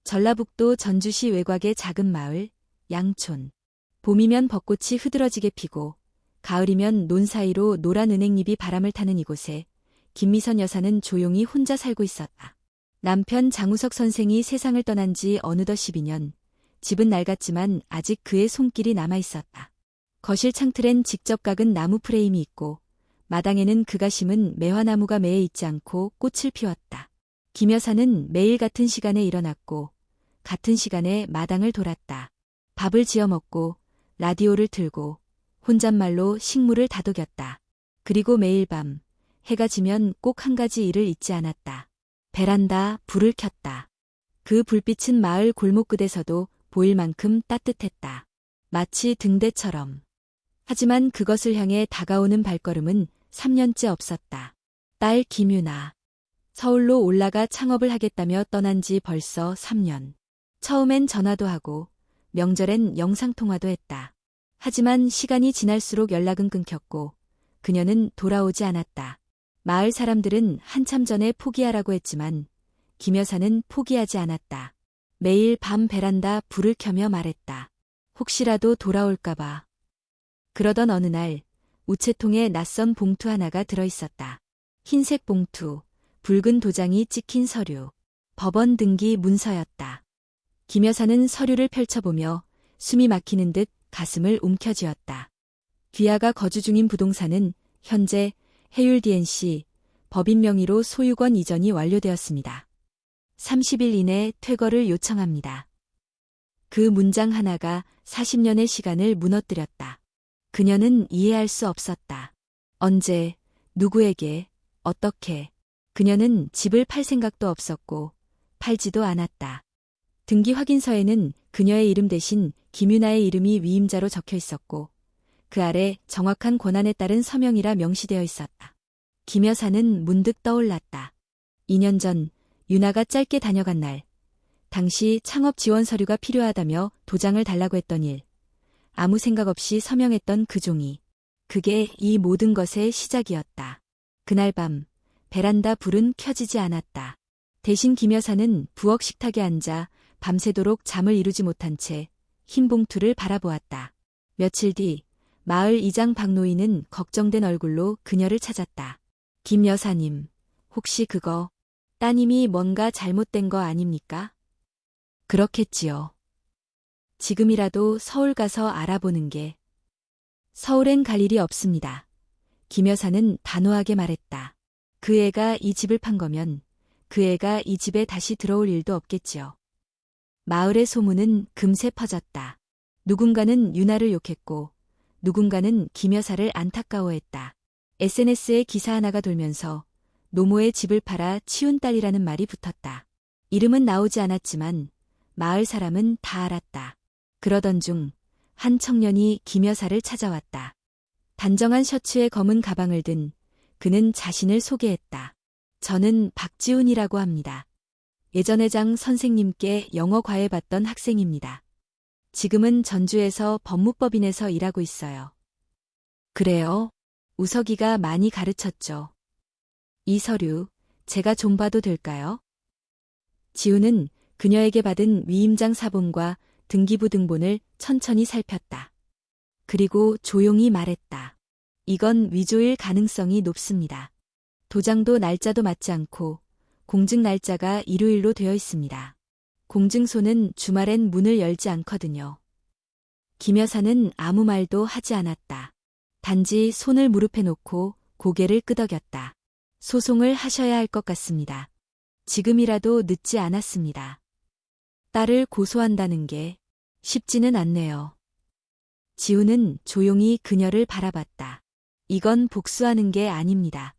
전라북도 전주시 외곽의 작은 마을, 양촌. 봄이면 벚꽃이 흐드러지게 피고 가을이면 논 사이로 노란 은행잎이 바람을 타는 이곳에 김미선 여사는 조용히 혼자 살고 있었다. 남편 장우석 선생이 세상을 떠난 지 어느덧 12년, 집은 낡았지만 아직 그의 손길이 남아있었다. 거실 창틀엔 직접 깎은 나무 프레임이 있고 마당에는 그가 심은 매화나무가 매해 있지 않고 꽃을 피웠다. 김 여사는 매일 같은 시간에 일어났고 같은 시간에 마당을 돌았다. 밥을 지어 먹고 라디오를 틀고 혼잣말로 식물을 다독였다. 그리고 매일 밤 해가 지면 꼭 한 가지 일을 잊지 않았다. 베란다 불을 켰다. 그 불빛은 마을 골목 끝에서도 보일 만큼 따뜻했다. 마치 등대처럼. 하지만 그것을 향해 다가오는 발걸음은 3년째 없었다. 딸 김유나. 서울로 올라가 창업을 하겠다며 떠난 지 벌써 3년. 처음엔 전화도 하고 명절엔 영상통화도 했다. 하지만 시간이 지날수록 연락은 끊겼고 그녀는 돌아오지 않았다. 마을 사람들은 한참 전에 포기하라고 했지만 김 여사는 포기하지 않았다. 매일 밤 베란다 불을 켜며 말했다. 혹시라도 돌아올까봐. 그러던 어느 날 우체통에 낯선 봉투 하나가 들어있었다. 흰색 봉투, 붉은 도장이 찍힌 서류, 법원 등기 문서였다. 김 여사는 서류를 펼쳐보며 숨이 막히는 듯 가슴을 움켜쥐었다. 귀하가 거주 중인 부동산은 현재 해율 DNC 법인 명의로 소유권 이전이 완료되었습니다. 30일 이내 퇴거를 요청합니다. 그 문장 하나가 40년의 시간을 무너뜨렸다. 그녀는 이해할 수 없었다. 언제, 누구에게, 어떻게. 그녀는 집을 팔 생각도 없었고 팔지도 않았다. 등기 확인서에는 그녀의 이름 대신 김유나의 이름이 위임자로 적혀 있었고 그 아래 정확한 권한에 따른 서명이라 명시되어 있었다. 김 여사는 문득 떠올랐다. 2년 전 유나가 짧게 다녀간 날, 당시 창업 지원 서류가 필요하다며 도장을 달라고 했던 일, 아무 생각 없이 서명했던 그 종이, 그게 이 모든 것의 시작이었다. 그날 밤 베란다 불은 켜지지 않았다. 대신 김 여사는 부엌 식탁에 앉아 밤새도록 잠을 이루지 못한 채 흰 봉투를 바라보았다. 며칠 뒤 마을 이장 박노인은 걱정된 얼굴로 그녀를 찾았다. 김 여사님, 혹시 그거 따님이 뭔가 잘못된 거 아닙니까? 그렇겠지요. 지금이라도 서울 가서 알아보는 게. 서울엔 갈 일이 없습니다. 김 여사는 단호하게 말했다. 그 애가 이 집을 판 거면 그 애가 이 집에 다시 들어올 일도 없겠지요. 마을의 소문은 금세 퍼졌다. 누군가는 유나를 욕했고 누군가는 김 여사를 안타까워했다. SNS에 기사 하나가 돌면서 노모의 집을 팔아 치운 딸이라는 말이 붙었다. 이름은 나오지 않았지만 마을 사람은 다 알았다. 그러던 중 한 청년이 김 여사를 찾아왔다. 단정한 셔츠에 검은 가방을 든 그는 자신을 소개했다. 저는 박지훈이라고 합니다. 예전회장 선생님께 영어 과외 받던 학생입니다. 지금은 전주에서 법무법인에서 일하고 있어요. 그래요? 우석이가 많이 가르쳤죠. 이 서류, 제가 좀 봐도 될까요? 지훈은 그녀에게 받은 위임장 사본과 등기부 등본을 천천히 살폈다. 그리고 조용히 말했다. 이건 위조일 가능성이 높습니다. 도장도 날짜도 맞지 않고 공증 날짜가 일요일로 되어 있습니다. 공증소는 주말엔 문을 열지 않거든요. 김 여사는 아무 말도 하지 않았다. 단지 손을 무릎에 놓고 고개를 끄덕였다. 소송을 하셔야 할 것 같습니다. 지금이라도 늦지 않았습니다. 딸을 고소한다는 게 쉽지는 않네요. 지훈은 조용히 그녀를 바라봤다. 이건 복수하는 게 아닙니다.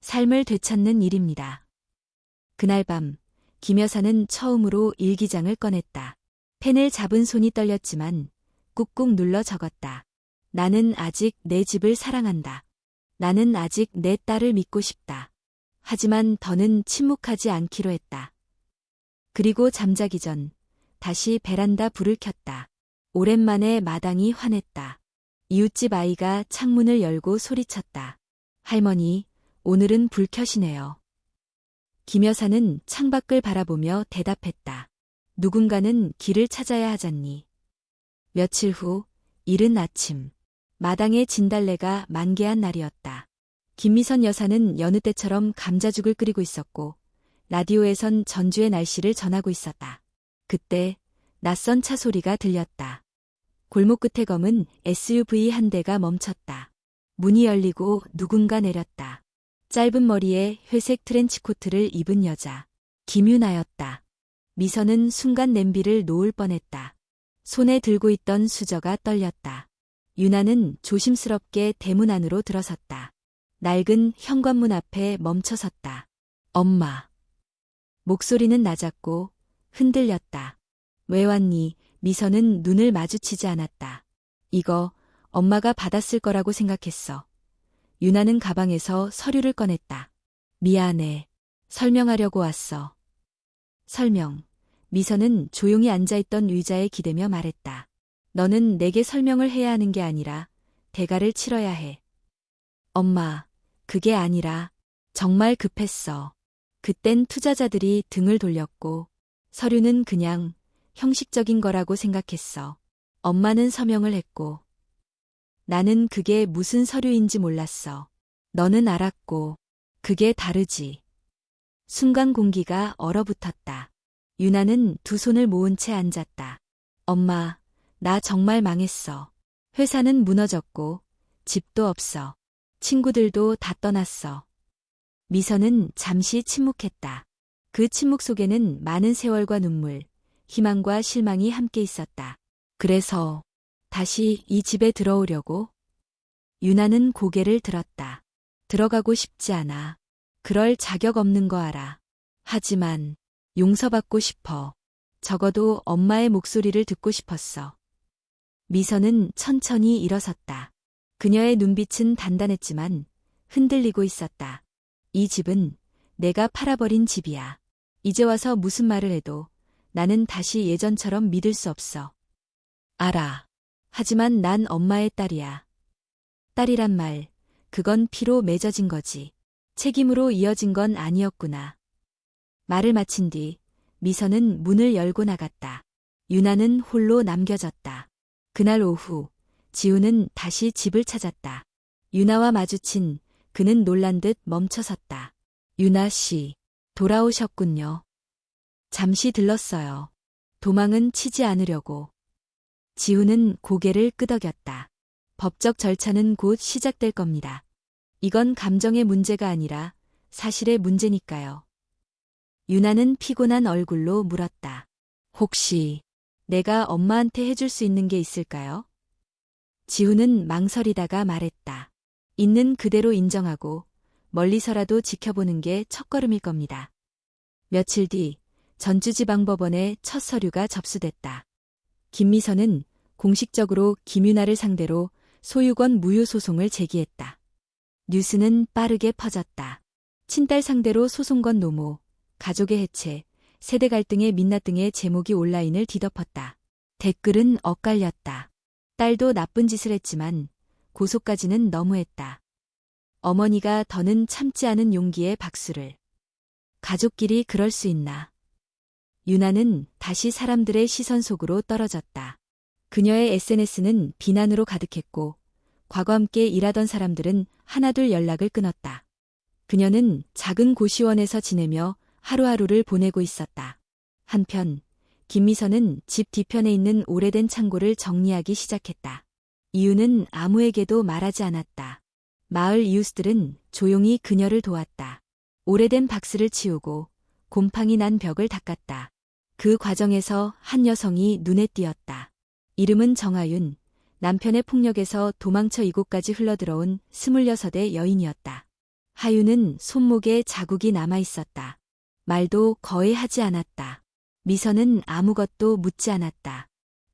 삶을 되찾는 일입니다. 그날 밤 김 여사는 처음으로 일기장을 꺼냈다. 펜을 잡은 손이 떨렸지만 꾹꾹 눌러 적었다. 나는 아직 내 집을 사랑한다. 나는 아직 내 딸을 믿고 싶다. 하지만 더는 침묵하지 않기로 했다. 그리고 잠자기 전 다시 베란다 불을 켰다. 오랜만에 마당이 환했다. 이웃집 아이가 창문을 열고 소리쳤다. 할머니, 오늘은 불 켜시네요. 김 여사는 창밖을 바라보며 대답했다. 누군가는 길을 찾아야 하잖니. 며칠 후, 이른 아침. 마당에 진달래가 만개한 날이었다. 김미선 여사는 여느 때처럼 감자죽을 끓이고 있었고, 라디오에선 전주의 날씨를 전하고 있었다. 그때, 낯선 차 소리가 들렸다. 골목 끝에 검은 SUV 한 대가 멈췄다. 문이 열리고 누군가 내렸다. 짧은 머리에 회색 트렌치코트를 입은 여자. 김유나였다. 미선은 순간 냄비를 놓을 뻔했다. 손에 들고 있던 수저가 떨렸다. 유나는 조심스럽게 대문 안으로 들어섰다. 낡은 현관문 앞에 멈춰섰다. 엄마. 목소리는 낮았고 흔들렸다. 왜 왔니? 미선은 눈을 마주치지 않았다. 이거 엄마가 받았을 거라고 생각했어. 유나는 가방에서 서류를 꺼냈다. 미안해. 설명하려고 왔어. 설명. 미선은 조용히 앉아있던 의자에 기대며 말했다. 너는 내게 설명을 해야 하는 게 아니라 대가를 치러야 해. 엄마, 그게 아니라 정말 급했어. 그땐 투자자들이 등을 돌렸고 서류는 그냥 형식적인 거라고 생각했어. 엄마는 서명을 했고 나는 그게 무슨 서류인지 몰랐어. 너는 알았고 그게 다르지. 순간 공기가 얼어붙었다. 유나는 두 손을 모은 채 앉았다. 엄마, 나 정말 망했어. 회사는 무너졌고 집도 없어. 친구들도 다 떠났어. 미선은 잠시 침묵했다. 그 침묵 속에는 많은 세월과 눈물, 희망과 실망이 함께 있었다. 그래서 다시 이 집에 들어오려고? 유나는 고개를 들었다. 들어가고 싶지 않아. 그럴 자격 없는 거 알아. 하지만 용서받고 싶어. 적어도 엄마의 목소리를 듣고 싶었어. 미선은 천천히 일어섰다. 그녀의 눈빛은 단단했지만 흔들리고 있었다. 이 집은 내가 팔아버린 집이야. 이제 와서 무슨 말을 해도 나는 다시 예전처럼 믿을 수 없어. 알아. 하지만 난 엄마의 딸이야. 딸이란 말, 그건 피로 맺어진 거지. 책임으로 이어진 건 아니었구나. 말을 마친 뒤 미선은 문을 열고 나갔다. 유나는 홀로 남겨졌다. 그날 오후 지우는 다시 집을 찾았다. 유나와 마주친 그는 놀란 듯 멈춰섰다. 유나 씨, 돌아오셨군요. 잠시 들렀어요. 도망은 치지 않으려고. 지우는 고개를 끄덕였다. 법적 절차는 곧 시작될 겁니다. 이건 감정의 문제가 아니라 사실의 문제니까요. 유나는 피곤한 얼굴로 물었다. 혹시 내가 엄마한테 해줄 수 있는 게 있을까요? 지우는 망설이다가 말했다. 있는 그대로 인정하고 멀리서라도 지켜보는 게 첫걸음일 겁니다. 며칠 뒤 전주지방법원에 첫 서류가 접수됐다. 김미선은 공식적으로 김유나를 상대로 소유권 무효 소송을 제기했다. 뉴스는 빠르게 퍼졌다. 친딸 상대로 소송 건 노모, 가족의 해체, 세대 갈등의 민낯 등의 제목이 온라인을 뒤덮었다. 댓글은 엇갈렸다. 딸도 나쁜 짓을 했지만 고소까지는 너무했다. 어머니가 더는 참지 않은 용기의 박수를. 가족끼리 그럴 수 있나. 유나는 다시 사람들의 시선 속으로 떨어졌다. 그녀의 SNS는 비난으로 가득했고 과거 함께 일하던 사람들은 하나둘 연락을 끊었다. 그녀는 작은 고시원에서 지내며 하루하루를 보내고 있었다. 한편 김미선은 집 뒤편에 있는 오래된 창고를 정리하기 시작했다. 이유는 아무에게도 말하지 않았다. 마을 이웃들은 조용히 그녀를 도왔다. 오래된 박스를 치우고 곰팡이 난 벽을 닦았다. 그 과정에서 한 여성이 눈에 띄었다. 이름은 정하윤, 남편의 폭력에서 도망쳐 이곳까지 흘러들어온 26의 여인이었다. 하윤은 손목에 자국이 남아있었다. 말도 거의 하지 않았다. 미선은 아무것도 묻지 않았다.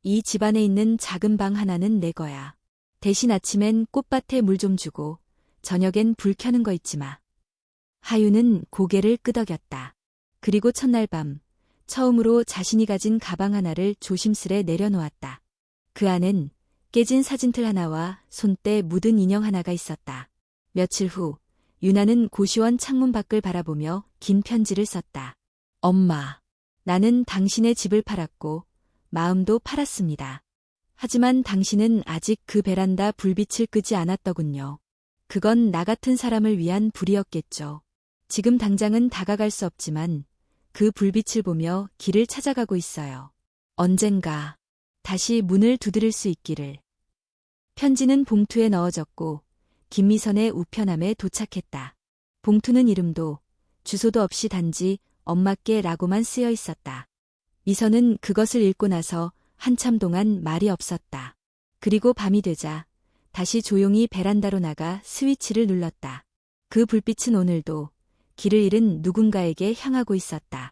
이 집안에 있는 작은 방 하나는 내 거야. 대신 아침엔 꽃밭에 물 좀 주고 저녁엔 불 켜는 거 잊지 마. 하윤은 고개를 끄덕였다. 그리고 첫날 밤 처음으로 자신이 가진 가방 하나를 조심스레 내려놓았다. 그 안엔 깨진 사진틀 하나와 손때 묻은 인형 하나가 있었다. 며칠 후 유나는 고시원 창문 밖을 바라보며 긴 편지를 썼다. 엄마, 나는 당신의 집을 팔았고 마음도 팔았습니다. 하지만 당신은 아직 그 베란다 불빛을 끄지 않았더군요. 그건 나 같은 사람을 위한 불이었겠죠. 지금 당장은 다가갈 수 없지만 그 불빛을 보며 길을 찾아가고 있어요. 언젠가 다시 문을 두드릴 수 있기를. 편지는 봉투에 넣어졌고 김미선의 우편함에 도착했다. 봉투는 이름도 주소도 없이 단지 엄마께라고만 쓰여 있었다. 미선은 그것을 읽고 나서 한참 동안 말이 없었다. 그리고 밤이 되자 다시 조용히 베란다로 나가 스위치를 눌렀다. 그 불빛은 오늘도 길을 잃은 누군가에게 향하고 있었다.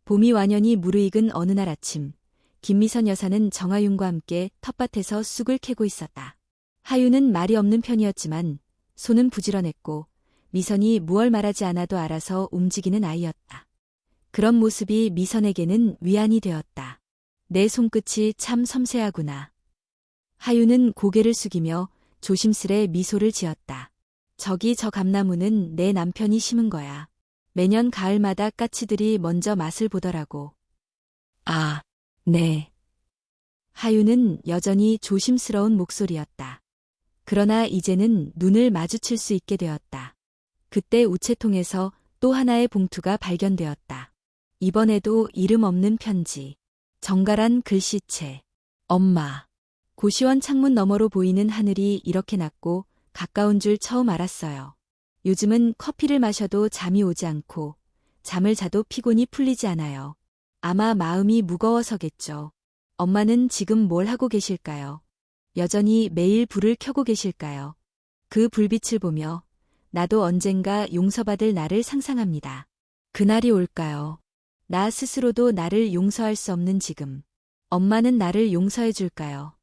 봄이 완연히 무르익은 어느 날 아침, 김미선 여사는 정하윤과 함께 텃밭에서 쑥을 캐고 있었다. 하윤은 말이 없는 편이었지만 손은 부지런했고 미선이 무얼 말하지 않아도 알아서 움직이는 아이였다. 그런 모습이 미선에게는 위안이 되었다. 내 손끝이 참 섬세하구나. 하윤은 고개를 숙이며 조심스레 미소를 지었다. 저기 저 감나무는 내 남편이 심은 거야. 매년 가을마다 까치들이 먼저 맛을 보더라고. 아, 네. 하윤은 여전히 조심스러운 목소리였다. 그러나 이제는 눈을 마주칠 수 있게 되었다. 그때 우체통에서 또 하나의 봉투가 발견되었다. 이번에도 이름 없는 편지. 정갈한 글씨체. 엄마. 고시원 창문 너머로 보이는 하늘이 이렇게 낮고 가까운 줄 처음 알았어요. 요즘은 커피를 마셔도 잠이 오지 않고 잠을 자도 피곤이 풀리지 않아요. 아마 마음이 무거워서겠죠. 엄마는 지금 뭘 하고 계실까요? 여전히 매일 불을 켜고 계실까요? 그 불빛을 보며 나도 언젠가 용서받을 날을 상상합니다. 그날이 올까요? 나 스스로도 나를 용서할 수 없는 지금. 엄마는 나를 용서해 줄까요?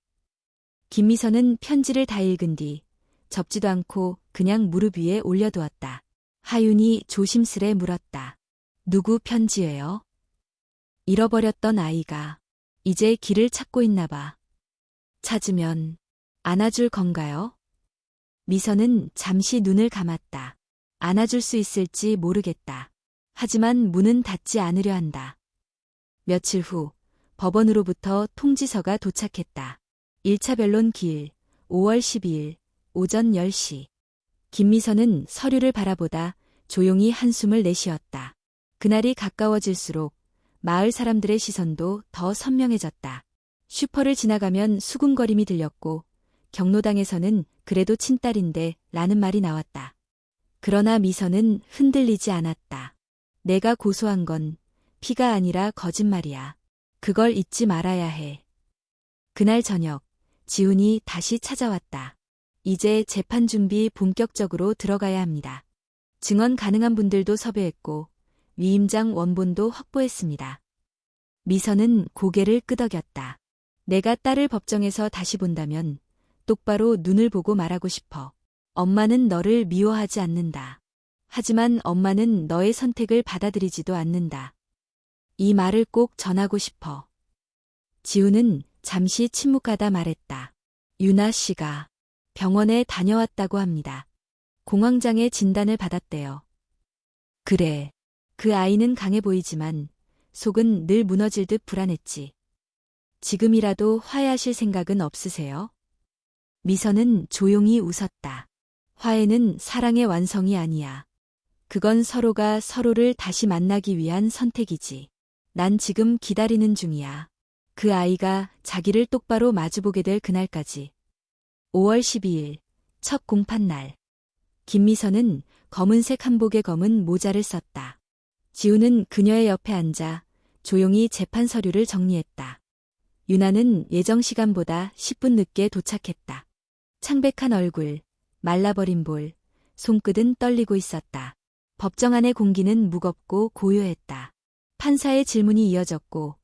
김미선은 편지를 다 읽은 뒤 접지도 않고 그냥 무릎 위에 올려두었다. 하윤이 조심스레 물었다. 누구 편지예요? 잃어버렸던 아이가 이제 길을 찾고 있나 봐. 찾으면 안아줄 건가요? 미선은 잠시 눈을 감았다. 안아줄 수 있을지 모르겠다. 하지만 문은 닫지 않으려 한다. 며칠 후 법원으로부터 통지서가 도착했다. 1차 변론 기일 5월 12일 오전 10시. 김미선은 서류를 바라보다 조용히 한숨을 내쉬었다. 그날이 가까워질수록 마을 사람들의 시선도 더 선명해졌다. 슈퍼를 지나가면 수군거림이 들렸고 경로당에서는 그래도 친딸인데 라는 말이 나왔다. 그러나 미선은 흔들리지 않았다. 내가 고소한 건 피가 아니라 거짓말이야. 그걸 잊지 말아야 해. 그날 저녁 지훈이 다시 찾아왔다. 이제 재판 준비 본격적으로 들어가야 합니다. 증언 가능한 분들도 섭외했고 위임장 원본도 확보했습니다. 미선은 고개를 끄덕였다. 내가 딸을 법정에서 다시 본다면 똑바로 눈을 보고 말하고 싶어. 엄마는 너를 미워하지 않는다. 하지만 엄마는 너의 선택을 받아들이지도 않는다. 이 말을 꼭 전하고 싶어. 지훈은 잠시 침묵하다 말했다. 유나 씨가 병원에 다녀왔다고 합니다. 공황장애 진단을 받았대요. 그래. 그 아이는 강해 보이지만 속은 늘 무너질 듯 불안했지. 지금이라도 화해하실 생각은 없으세요? 미선은 조용히 웃었다. 화해는 사랑의 완성이 아니야. 그건 서로가 서로를 다시 만나기 위한 선택이지. 난 지금 기다리는 중이야. 그 아이가 자기를 똑바로 마주보게 될 그날까지. 5월 12일, 첫 공판날. 김미선은 검은색 한복에 검은 모자를 썼다. 지우는 그녀의 옆에 앉아 조용히 재판 서류를 정리했다. 유나는 예정 시간보다 10분 늦게 도착했다. 창백한 얼굴, 말라버린 볼, 손끝은 떨리고 있었다. 법정 안의 공기는 무겁고 고요했다. 판사의 질문이 이어졌고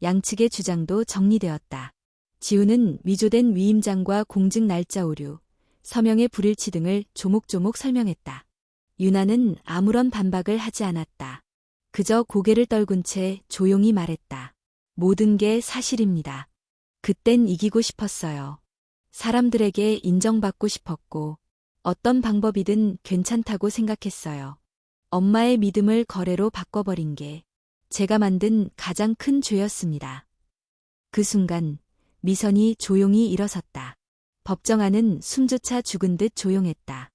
양측의 주장도 정리되었다. 지우는 위조된 위임장과 공증 날짜 오류, 서명의 불일치 등을 조목조목 설명했다. 유나는 아무런 반박을 하지 않았다. 그저 고개를 떨군 채 조용히 말했다. 모든 게 사실입니다. 그땐 이기고 싶었어요. 사람들에게 인정받고 싶었고 어떤 방법이든 괜찮다고 생각했어요. 엄마의 믿음을 거래로 바꿔버린 게 제가 만든 가장 큰 죄였습니다. 그 순간 미선이 조용히 일어섰다. 법정 안은 숨조차 죽은 듯 조용했다.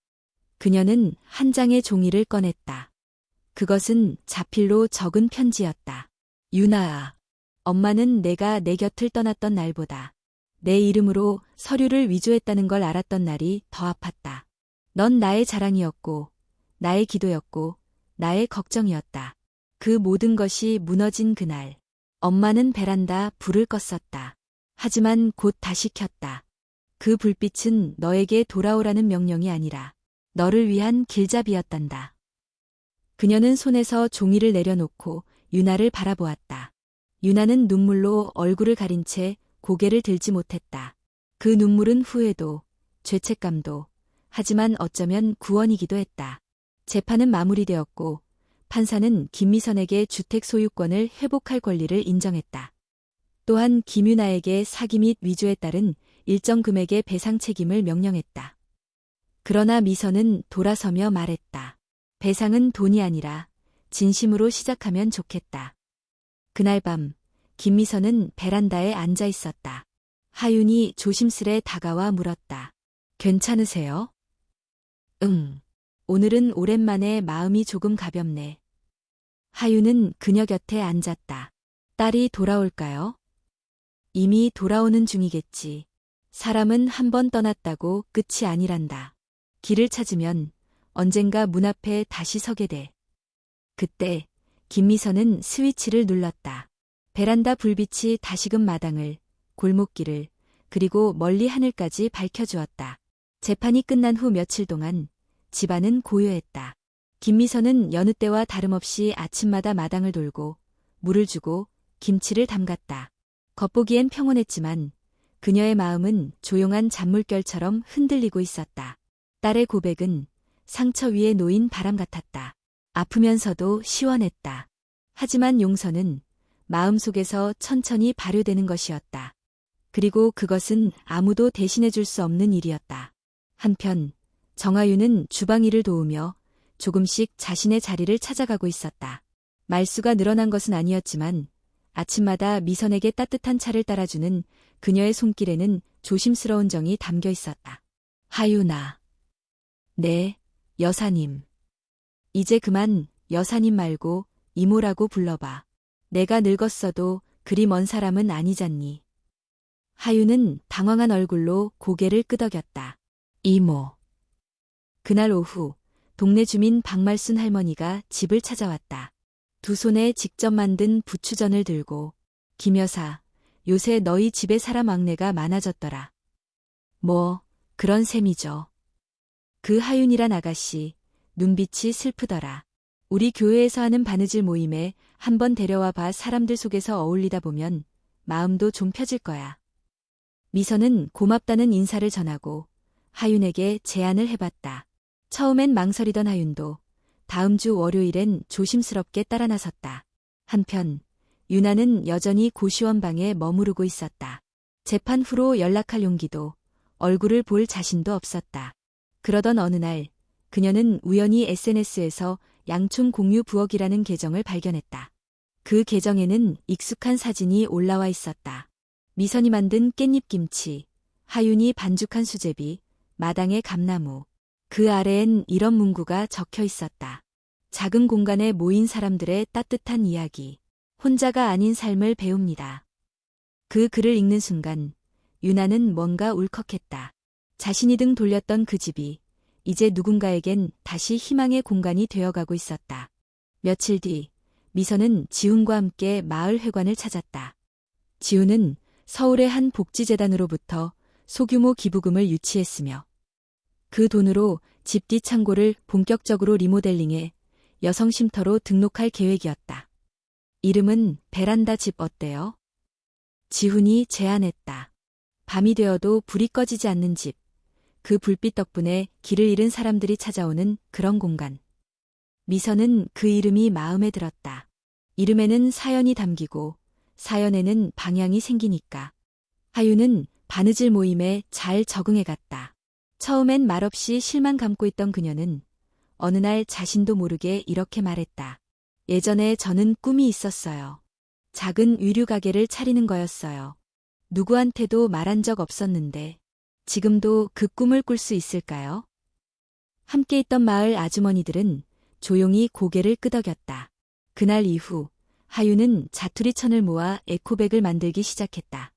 그녀는 한 장의 종이를 꺼냈다. 그것은 자필로 적은 편지였다. 유나아, 엄마는 내가 내 곁을 떠났던 날보다 내 이름으로 서류를 위조했다는 걸 알았던 날이 더 아팠다. 넌 나의 자랑이었고, 나의 기도였고, 나의 걱정이었다. 그 모든 것이 무너진 그날, 엄마는 베란다 불을 껐었다. 하지만 곧 다시 켰다. 그 불빛은 너에게 돌아오라는 명령이 아니라 너를 위한 길잡이였단다. 그녀는 손에서 종이를 내려놓고 유나를 바라보았다. 유나는 눈물로 얼굴을 가린 채 고개를 들지 못했다. 그 눈물은 후회도, 죄책감도, 하지만 어쩌면 구원이기도 했다. 재판은 마무리되었고 판사는 김미선에게 주택 소유권을 회복할 권리를 인정했다. 또한 김유나에게 사기 및 위조에 따른 일정 금액의 배상 책임을 명령했다. 그러나 미선은 돌아서며 말했다. 배상은 돈이 아니라 진심으로 시작하면 좋겠다. 그날 밤 김미선은 베란다에 앉아 있었다. 하윤이 조심스레 다가와 물었다. 괜찮으세요? 응. 오늘은 오랜만에 마음이 조금 가볍네. 하윤은 그녀 곁에 앉았다. 딸이 돌아올까요? 이미 돌아오는 중이겠지. 사람은 한 번 떠났다고 끝이 아니란다. 길을 찾으면 언젠가 문 앞에 다시 서게 돼. 그때 김미선은 스위치를 눌렀다. 베란다 불빛이 다시금 마당을, 골목길을, 그리고 멀리 하늘까지 밝혀주었다. 재판이 끝난 후 며칠 동안 집안은 고요했다. 김미선은 여느 때와 다름없이 아침마다 마당을 돌고 물을 주고 김치를 담갔다. 겉보기엔 평온했지만 그녀의 마음은 조용한 잔물결처럼 흔들리고 있었다. 딸의 고백은 상처 위에 놓인 바람 같았다. 아프면서도 시원했다. 하지만 용서는 마음속에서 천천히 발효되는 것이었다. 그리고 그것은 아무도 대신해 줄 수 없는 일이었다. 한편 정아유는 주방 일을 도우며 조금씩 자신의 자리를 찾아가고 있었다. 말수가 늘어난 것은 아니었지만 아침마다 미선에게 따뜻한 차를 따라주는 그녀의 손길에는 조심스러운 정이 담겨 있었다. 하윤아. 네, 여사님. 이제 그만 여사님 말고 이모라고 불러봐. 내가 늙었어도 그리 먼 사람은 아니잖니. 하윤은 당황한 얼굴로 고개를 끄덕였다. 이모. 그날 오후 동네 주민 박말순 할머니가 집을 찾아왔다. 두 손에 직접 만든 부추전을 들고 김 여사, 요새 너희 집에 사람 왕래가 많아졌더라. 뭐 그런 셈이죠. 그 하윤이란 아가씨 눈빛이 슬프더라. 우리 교회에서 하는 바느질 모임에 한번 데려와 봐. 사람들 속에서 어울리다 보면 마음도 좀 펴질 거야. 미선은 고맙다는 인사를 전하고 하윤에게 제안을 해봤다. 처음엔 망설이던 하윤도 다음 주 월요일엔 조심스럽게 따라 나섰다. 한편 유나는 여전히 고시원 방에 머무르고 있었다. 재판 후로 연락할 용기도 얼굴을 볼 자신도 없었다. 그러던 어느 날 그녀는 우연히 SNS에서 양촌 공유 부엌이라는 계정을 발견했다. 그 계정에는 익숙한 사진이 올라와 있었다. 미선이 만든 깻잎김치, 하윤이 반죽한 수제비, 마당의 감나무. 그 아래엔 이런 문구가 적혀 있었다. 작은 공간에 모인 사람들의 따뜻한 이야기. 혼자가 아닌 삶을 배웁니다. 그 글을 읽는 순간 유나는 뭔가 울컥했다. 자신이 등 돌렸던 그 집이 이제 누군가에겐 다시 희망의 공간이 되어가고 있었다. 며칠 뒤 미선은 지훈과 함께 마을 회관을 찾았다. 지훈은 서울의 한 복지재단으로부터 소규모 기부금을 유치했으며 그 돈으로 집 뒤 창고를 본격적으로 리모델링해 여성 쉼터로 등록할 계획이었다. 이름은 베란다 집 어때요? 지훈이 제안했다. 밤이 되어도 불이 꺼지지 않는 집. 그 불빛 덕분에 길을 잃은 사람들이 찾아오는 그런 공간. 미선은 그 이름이 마음에 들었다. 이름에는 사연이 담기고 사연에는 방향이 생기니까. 하윤은 바느질 모임에 잘 적응해갔다. 처음엔 말없이 실만 감고 있던 그녀는 어느 날 자신도 모르게 이렇게 말했다. 예전에 저는 꿈이 있었어요. 작은 의류 가게를 차리는 거였어요. 누구한테도 말한 적 없었는데 지금도 그 꿈을 꿀 수 있을까요? 함께 있던 마을 아주머니들은 조용히 고개를 끄덕였다. 그날 이후 하유는 자투리천을 모아 에코백을 만들기 시작했다.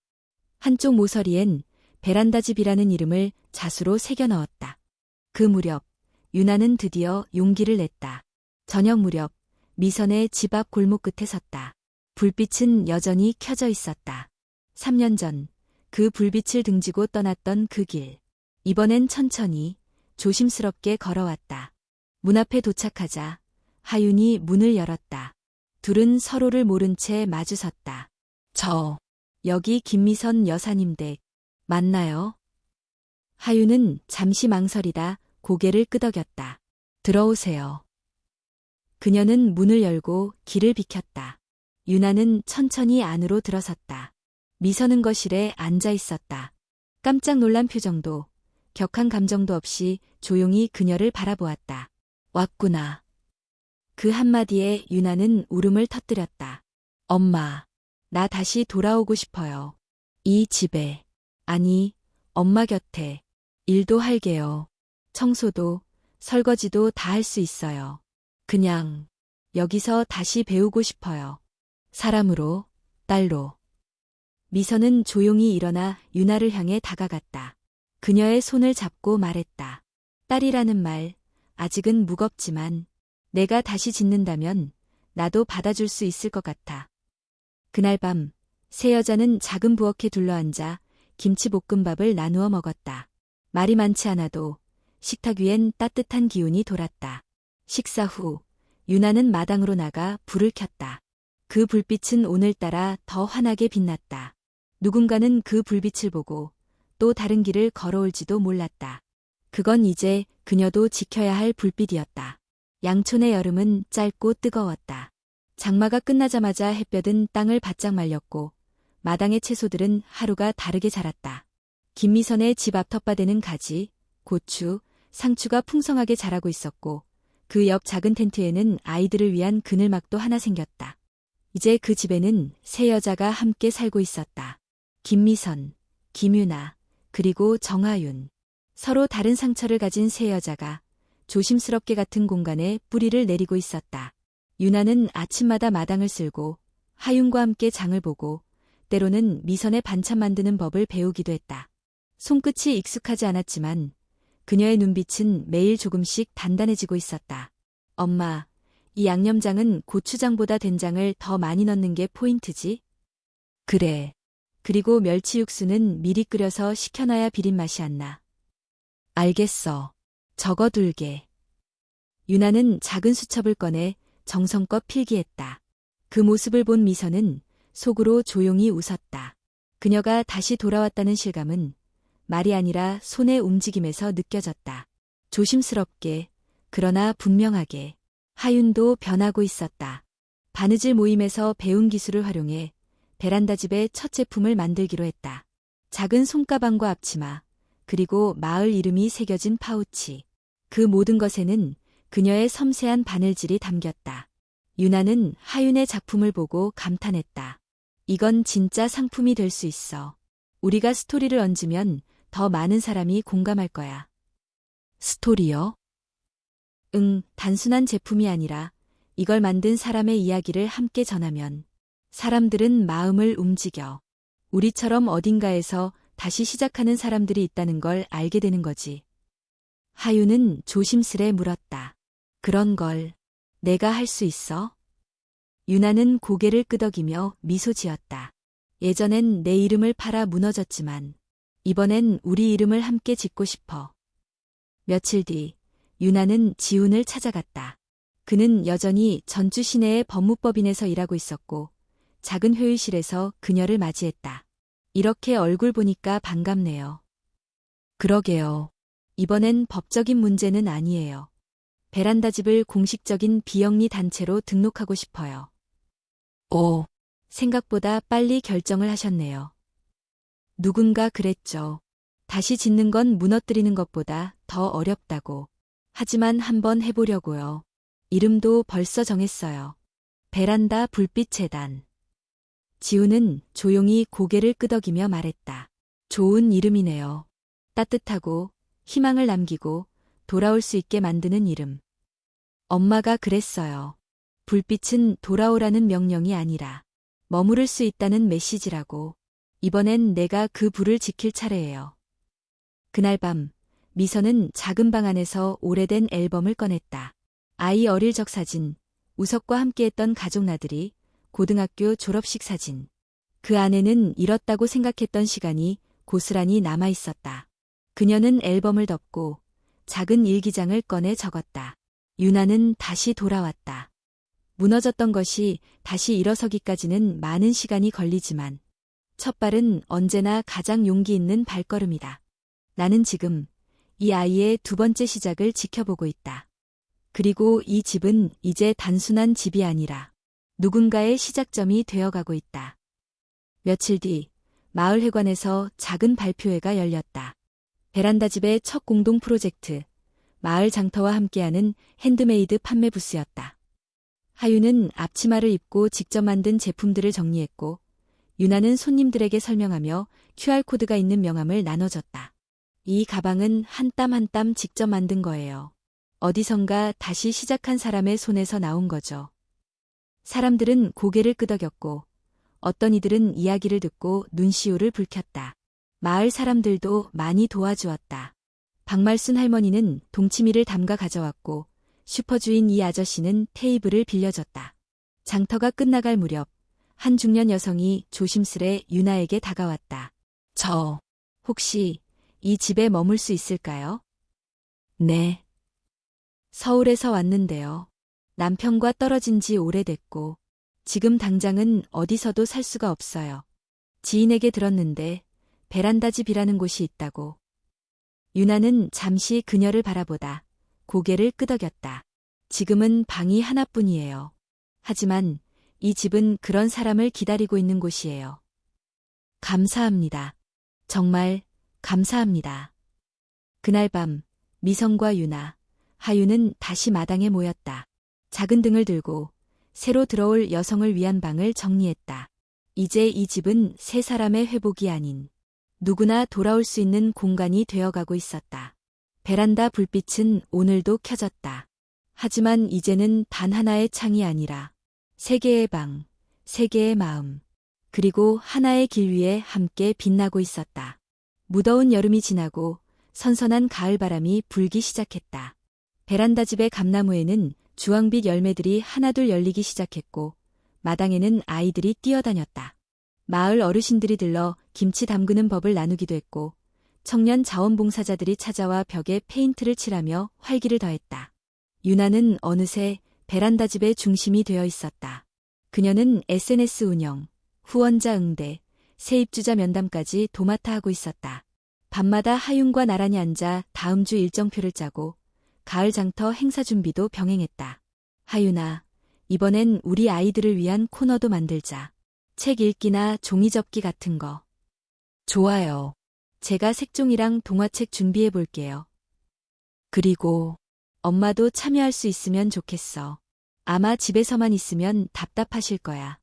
한쪽 모서리엔 베란다집이라는 이름을 자수로 새겨 넣었다. 그 무렵 유나는 드디어 용기를 냈다. 저녁 무렵 미선의 집 앞 골목 끝에 섰다. 불빛은 여전히 켜져 있었다. 3년 전 그 불빛을 등지고 떠났던 그 길. 이번엔 천천히 조심스럽게 걸어왔다. 문 앞에 도착하자 하윤이 문을 열었다. 둘은 서로를 모른 채 마주섰다. 여기 김미선 여사님 댁 맞나요? 하윤은 잠시 망설이다 고개를 끄덕였다. 들어오세요. 그녀는 문을 열고 길을 비켰다. 유나는 천천히 안으로 들어섰다. 미선은 거실에 앉아 있었다. 깜짝 놀란 표정도 격한 감정도 없이 조용히 그녀를 바라보았다. 왔구나. 그 한마디에 유나는 울음을 터뜨렸다. 엄마, 나 다시 돌아오고 싶어요. 이 집에, 아니, 엄마 곁에. 일도 할게요. 청소도, 설거지도 다 할 수 있어요. 그냥, 여기서 다시 배우고 싶어요. 사람으로, 딸로. 미선은 조용히 일어나 유나를 향해 다가갔다. 그녀의 손을 잡고 말했다. 딸이라는 말, 아직은 무겁지만 내가 다시 짓는다면 나도 받아줄 수 있을 것 같아. 그날 밤, 세 여자는 작은 부엌에 둘러앉아 김치볶음밥을 나누어 먹었다. 말이 많지 않아도 식탁 위엔 따뜻한 기운이 돌았다. 식사 후, 유나는 마당으로 나가 불을 켰다. 그 불빛은 오늘따라 더 환하게 빛났다. 누군가는 그 불빛을 보고 또 다른 길을 걸어올지도 몰랐다. 그건 이제 그녀도 지켜야 할 불빛이었다. 양촌의 여름은 짧고 뜨거웠다. 장마가 끝나자마자 햇볕은 땅을 바짝 말렸고 마당의 채소들은 하루가 다르게 자랐다. 김미선의 집 앞 텃밭에는 가지, 고추, 상추가 풍성하게 자라고 있었고 그 옆 작은 텐트에는 아이들을 위한 그늘막도 하나 생겼다. 이제 그 집에는 세 여자가 함께 살고 있었다. 김미선, 김유나, 그리고 정하윤. 서로 다른 상처를 가진 세 여자가 조심스럽게 같은 공간에 뿌리를 내리고 있었다. 유나는 아침마다 마당을 쓸고 하윤과 함께 장을 보고 때로는 미선의 반찬 만드는 법을 배우기도 했다. 손끝이 익숙하지 않았지만 그녀의 눈빛은 매일 조금씩 단단해지고 있었다. 엄마, 이 양념장은 고추장보다 된장을 더 많이 넣는 게 포인트지? 그래. 그리고 멸치 육수는 미리 끓여서 식혀놔야 비린 맛이 안 나. 알겠어. 적어둘게. 유나는 작은 수첩을 꺼내 정성껏 필기했다. 그 모습을 본 미선은 속으로 조용히 웃었다. 그녀가 다시 돌아왔다는 실감은 말이 아니라 손의 움직임에서 느껴졌다. 조심스럽게, 그러나 분명하게. 하윤도 변하고 있었다. 바느질 모임에서 배운 기술을 활용해 베란다 집의 첫 제품을 만들기로 했다. 작은 손가방과 앞치마, 그리고 마을 이름이 새겨진 파우치. 그 모든 것에는 그녀의 섬세한 바늘질이 담겼다. 유나는 하윤의 작품을 보고 감탄했다. 이건 진짜 상품이 될 수 있어. 우리가 스토리를 얹으면 더 많은 사람이 공감할 거야. 스토리요? 응, 단순한 제품이 아니라 이걸 만든 사람의 이야기를 함께 전하면 사람들은 마음을 움직여. 우리처럼 어딘가에서 다시 시작하는 사람들이 있다는 걸 알게 되는 거지. 하윤은 조심스레 물었다. 그런 걸 내가 할 수 있어? 유나는 고개를 끄덕이며 미소 지었다. 예전엔 내 이름을 팔아 무너졌지만 이번엔 우리 이름을 함께 짓고 싶어. 며칠 뒤 유나는 지훈을 찾아갔다. 그는 여전히 전주 시내의 법무법인에서 일하고 있었고 작은 회의실에서 그녀를 맞이했다. 이렇게 얼굴 보니까 반갑네요. 그러게요. 이번엔 법적인 문제는 아니에요. 베란다 집을 공식적인 비영리 단체로 등록하고 싶어요. 오, 생각보다 빨리 결정을 하셨네요. 누군가 그랬죠. 다시 짓는 건 무너뜨리는 것보다 더 어렵다고. 하지만 한번 해보려고요. 이름도 벌써 정했어요. 베란다 불빛 재단. 지우는 조용히 고개를 끄덕이며 말했다. 좋은 이름이네요. 따뜻하고 희망을 남기고 돌아올 수 있게 만드는 이름. 엄마가 그랬어요. 불빛은 돌아오라는 명령이 아니라 머무를 수 있다는 메시지라고. 이번엔 내가 그 불을 지킬 차례예요. 그날 밤 미선은 작은 방 안에서 오래된 앨범을 꺼냈다. 아이 어릴 적 사진, 우석과 함께했던 가족 나들이, 고등학교 졸업식 사진. 그 안에는 잃었다고 생각했던 시간이 고스란히 남아 있었다. 그녀는 앨범을 덮고 작은 일기장을 꺼내 적었다. 유나는 다시 돌아왔다. 무너졌던 것이 다시 일어서기까지는 많은 시간이 걸리지만 첫 발은 언제나 가장 용기 있는 발걸음이다. 나는 지금 이 아이의 두 번째 시작을 지켜보고 있다. 그리고 이 집은 이제 단순한 집이 아니라 누군가의 시작점이 되어가고 있다. 며칠 뒤 마을회관에서 작은 발표회가 열렸다. 베란다 집의 첫 공동 프로젝트, 마을 장터와 함께하는 핸드메이드 판매 부스였다. 하유는 앞치마를 입고 직접 만든 제품들을 정리했고, 유나는 손님들에게 설명하며 QR코드가 있는 명함을 나눠줬다. 이 가방은 한 땀 한 땀 직접 만든 거예요. 어디선가 다시 시작한 사람의 손에서 나온 거죠. 사람들은 고개를 끄덕였고, 어떤 이들은 이야기를 듣고 눈시울을 붉혔다. 마을 사람들도 많이 도와주었다. 박말순 할머니는 동치미를 담가 가져왔고, 슈퍼주인 이 아저씨는 테이블을 빌려줬다. 장터가 끝나갈 무렵 한 중년 여성이 조심스레 유나에게 다가왔다. 저 혹시 이 집에 머물 수 있을까요? 네. 서울에서 왔는데요. 남편과 떨어진 지 오래됐고 지금 당장은 어디서도 살 수가 없어요. 지인에게 들었는데 베란다 집이라는 곳이 있다고. 유나는 잠시 그녀를 바라보다 고개를 끄덕였다. 지금은 방이 하나뿐이에요. 하지만 이 집은 그런 사람을 기다리고 있는 곳이에요. 감사합니다. 정말 감사합니다. 그날 밤 미선과 유나, 하유는 다시 마당에 모였다. 작은 등을 들고 새로 들어올 여성을 위한 방을 정리했다. 이제 이 집은 세 사람의 회복이 아닌 누구나 돌아올 수 있는 공간이 되어가고 있었다. 베란다 불빛은 오늘도 켜졌다. 하지만 이제는 단 하나의 창이 아니라 세 개의 방, 세 개의 마음, 그리고 하나의 길 위에 함께 빛나고 있었다. 무더운 여름이 지나고 선선한 가을바람이 불기 시작했다. 베란다 집의 감나무에는 주황빛 열매들이 하나둘 열리기 시작했고 마당에는 아이들이 뛰어다녔다. 마을 어르신들이 들러 김치 담그는 법을 나누기도 했고 청년 자원봉사자들이 찾아와 벽에 페인트를 칠하며 활기를 더했다. 유나는 어느새 베란다 집의 중심이 되어 있었다. 그녀는 SNS 운영, 후원자 응대, 세입주자 면담까지 도맡아 하고 있었다. 밤마다 하윤과 나란히 앉아 다음 주 일정표를 짜고 가을 장터 행사 준비도 병행했다. 하윤아, 이번엔 우리 아이들을 위한 코너도 만들자. 책 읽기나 종이 접기 같은 거. 좋아요. 제가 색종이랑 동화책 준비해 볼게요. 그리고 엄마도 참여할 수 있으면 좋겠어. 아마 집에서만 있으면 답답하실 거야.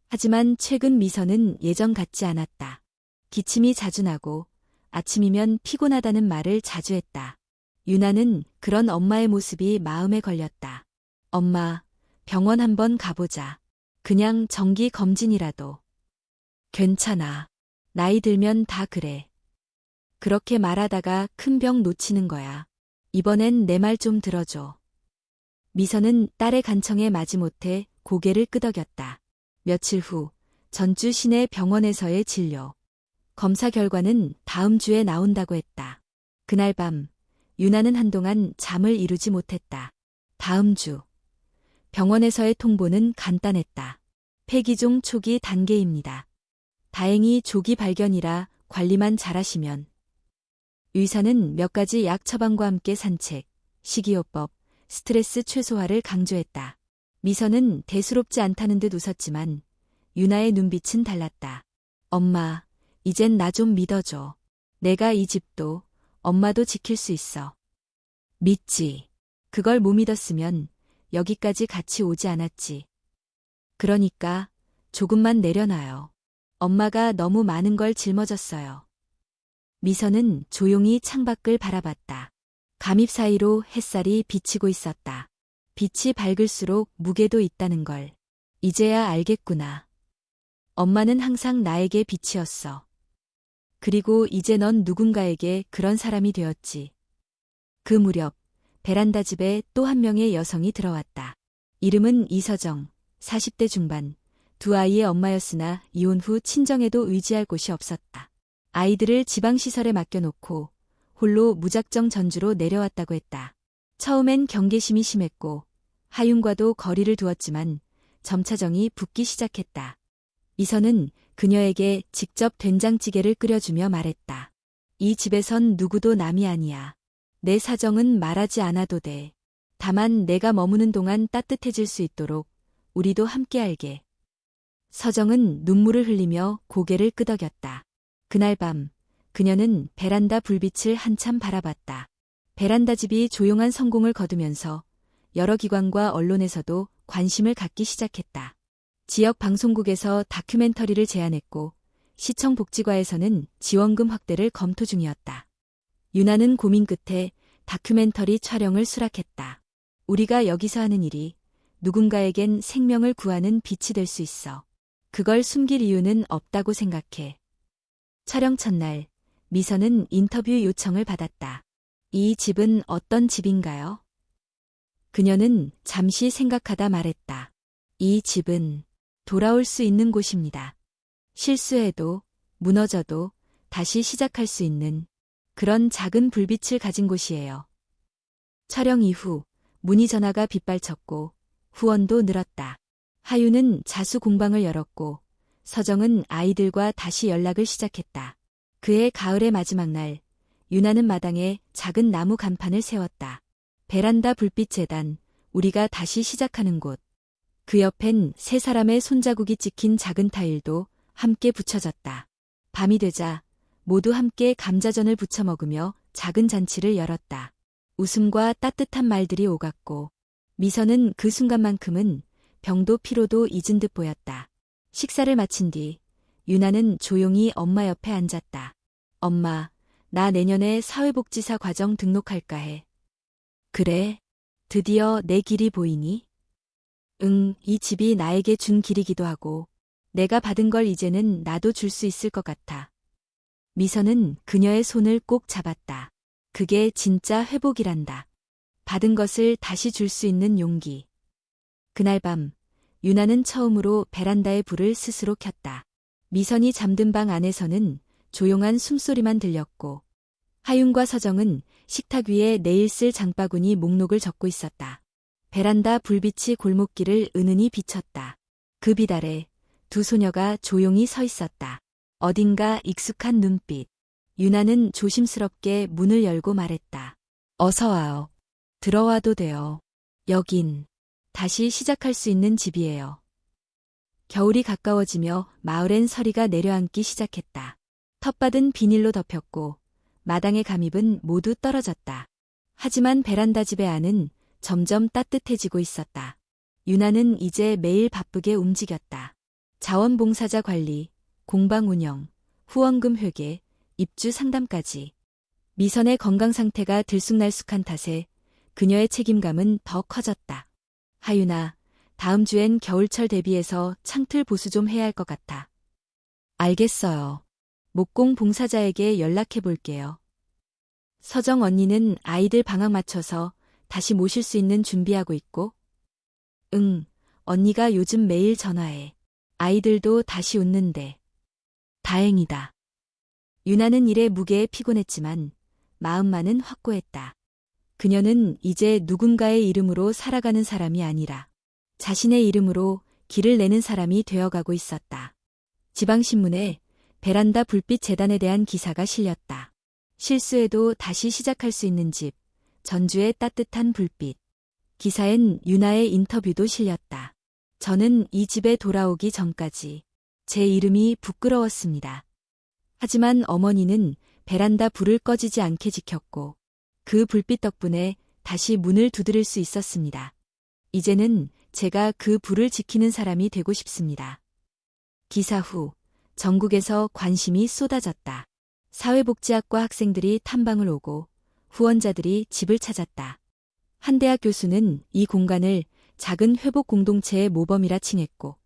하지만 최근 미선은 예전 같지 않았다. 기침이 자주 나고 아침이면 피곤하다는 말을 자주 했다. 유나는 그런 엄마의 모습이 마음에 걸렸다. 엄마, 병원 한번 가보자. 그냥 정기 검진이라도. 괜찮아. 나이 들면 다 그래. 그렇게 말하다가 큰 병 놓치는 거야. 이번엔 내 말 좀 들어줘. 미선은 딸의 간청에 마지못해 고개를 끄덕였다. 며칠 후 전주 시내 병원에서의 진료. 검사 결과는 다음 주에 나온다고 했다. 그날 밤 유나는 한동안 잠을 이루지 못했다. 다음 주. 병원에서의 통보는 간단했다. 폐기종 초기 단계입니다. 다행히 조기 발견이라 관리만 잘하시면. 의사는 몇 가지 약 처방과 함께 산책, 식이요법, 스트레스 최소화를 강조했다. 미선은 대수롭지 않다는 듯 웃었지만 유나의 눈빛은 달랐다. 엄마, 이젠 나 좀 믿어줘. 내가 이 집도 엄마도 지킬 수 있어. 믿지. 그걸 못 믿었으면 여기까지 같이 오지 않았지. 그러니까 조금만 내려놔요. 엄마가 너무 많은 걸 짊어졌어요. 미선은 조용히 창밖을 바라봤다. 감입 사이로 햇살이 비치고 있었다. 빛이 밝을수록 무게도 있다는 걸 이제야 알겠구나. 엄마는 항상 나에게 빛이었어. 그리고 이제 넌 누군가에게 그런 사람이 되었지. 그 무렵 베란다 집에 또 한 명의 여성이 들어왔다. 이름은 이서정, 40대 중반, 두 아이의 엄마였으나 이혼 후 친정에도 의지할 곳이 없었다. 아이들을 지방시설에 맡겨놓고 홀로 무작정 전주로 내려왔다고 했다. 처음엔 경계심이 심했고 하윤과도 거리를 두었지만 점차 정이 붙기 시작했다. 이선은 그녀에게 직접 된장찌개를 끓여주며 말했다. 이 집에선 누구도 남이 아니야. 내 사정은 말하지 않아도 돼. 다만 내가 머무는 동안 따뜻해질 수 있도록 우리도 함께 알게. 서정은 눈물을 흘리며 고개를 끄덕였다. 그날 밤 그녀는 베란다 불빛을 한참 바라봤다. 베란다 집이 조용한 성공을 거두면서 여러 기관과 언론에서도 관심을 갖기 시작했다. 지역 방송국에서 다큐멘터리를 제안했고 시청 복지과에서는 지원금 확대를 검토 중이었다. 유나는 고민 끝에 다큐멘터리 촬영을 수락했다. 우리가 여기서 하는 일이 누군가에겐 생명을 구하는 빛이 될 수 있어. 그걸 숨길 이유는 없다고 생각해. 촬영 첫날 미선은 인터뷰 요청을 받았다. 이 집은 어떤 집인가요? 그녀는 잠시 생각하다 말했다. 이 집은 돌아올 수 있는 곳입니다. 실수해도 무너져도 다시 시작할 수 있는 그런 작은 불빛을 가진 곳이에요. 촬영 이후 문의 전화가 빗발쳤고 후원도 늘었다. 하유는 자수 공방을 열었고 서정은 아이들과 다시 연락을 시작했다. 그해 가을의 마지막 날 유나는 마당에 작은 나무 간판을 세웠다. 베란다 불빛 재단, 우리가 다시 시작하는 곳. 그 옆엔 세 사람의 손자국이 찍힌 작은 타일도 함께 붙여졌다. 밤이 되자 모두 함께 감자전을 부쳐 먹으며 작은 잔치를 열었다. 웃음과 따뜻한 말들이 오갔고 미선은 그 순간만큼은 병도 피로도 잊은 듯 보였다. 식사를 마친 뒤 유나는 조용히 엄마 옆에 앉았다. 엄마, 나 내년에 사회복지사 과정 등록할까 해. 그래? 드디어 내 길이 보이니? 응, 이 집이 나에게 준 길이기도 하고 내가 받은 걸 이제는 나도 줄 수 있을 것 같아. 미선은 그녀의 손을 꼭 잡았다. 그게 진짜 회복이란다. 받은 것을 다시 줄 수 있는 용기. 그날 밤 유나는 처음으로 베란다의 불을 스스로 켰다. 미선이 잠든 방 안에서는 조용한 숨소리만 들렸고 하윤과 서정은 식탁 위에 내일 쓸 장바구니 목록을 적고 있었다. 베란다 불빛이 골목길을 은은히 비쳤다. 그 빛 아래 두 소녀가 조용히 서 있었다. 어딘가 익숙한 눈빛. 유나는 조심스럽게 문을 열고 말했다. 어서 와요. 들어와도 돼요. 여긴 다시 시작할 수 있는 집이에요. 겨울이 가까워지며 마을엔 서리가 내려앉기 시작했다. 텃밭은 비닐로 덮였고 마당의 감입은 모두 떨어졌다. 하지만 베란다 집의 안은 점점 따뜻해지고 있었다. 유나는 이제 매일 바쁘게 움직였다. 자원봉사자 관리, 공방 운영, 후원금 회계, 입주 상담까지. 미선의 건강 상태가 들쑥날쑥한 탓에 그녀의 책임감은 더 커졌다. 하윤아, 다음 주엔 겨울철 대비해서 창틀 보수 좀 해야 할 것 같아. 알겠어요. 목공 봉사자에게 연락해 볼게요. 서정 언니는 아이들 방학 맞춰서 다시 모실 수 있는 준비하고 있고? 응, 언니가 요즘 매일 전화해. 아이들도 다시 웃는데. 다행이다. 유나는 일의 무게에 피곤했지만 마음만은 확고했다. 그녀는 이제 누군가의 이름으로 살아가는 사람이 아니라 자신의 이름으로 길을 내는 사람이 되어가고 있었다. 지방신문에 베란다 불빛 재단에 대한 기사가 실렸다. 실수해도 다시 시작할 수 있는 집, 전주의 따뜻한 불빛. 기사엔 유나의 인터뷰도 실렸다. 저는 이 집에 돌아오기 전까지 제 이름이 부끄러웠습니다. 하지만 어머니는 베란다 불을 꺼지지 않게 지켰고 그 불빛 덕분에 다시 문을 두드릴 수 있었습니다. 이제는 제가 그 불을 지키는 사람이 되고 싶습니다. 기사 후 전국에서 관심이 쏟아졌다. 사회복지학과 학생들이 탐방을 오고 후원자들이 집을 찾았다. 한 대학 교수는 이 공간을 작은 회복 공동체의 모범이라 칭했고,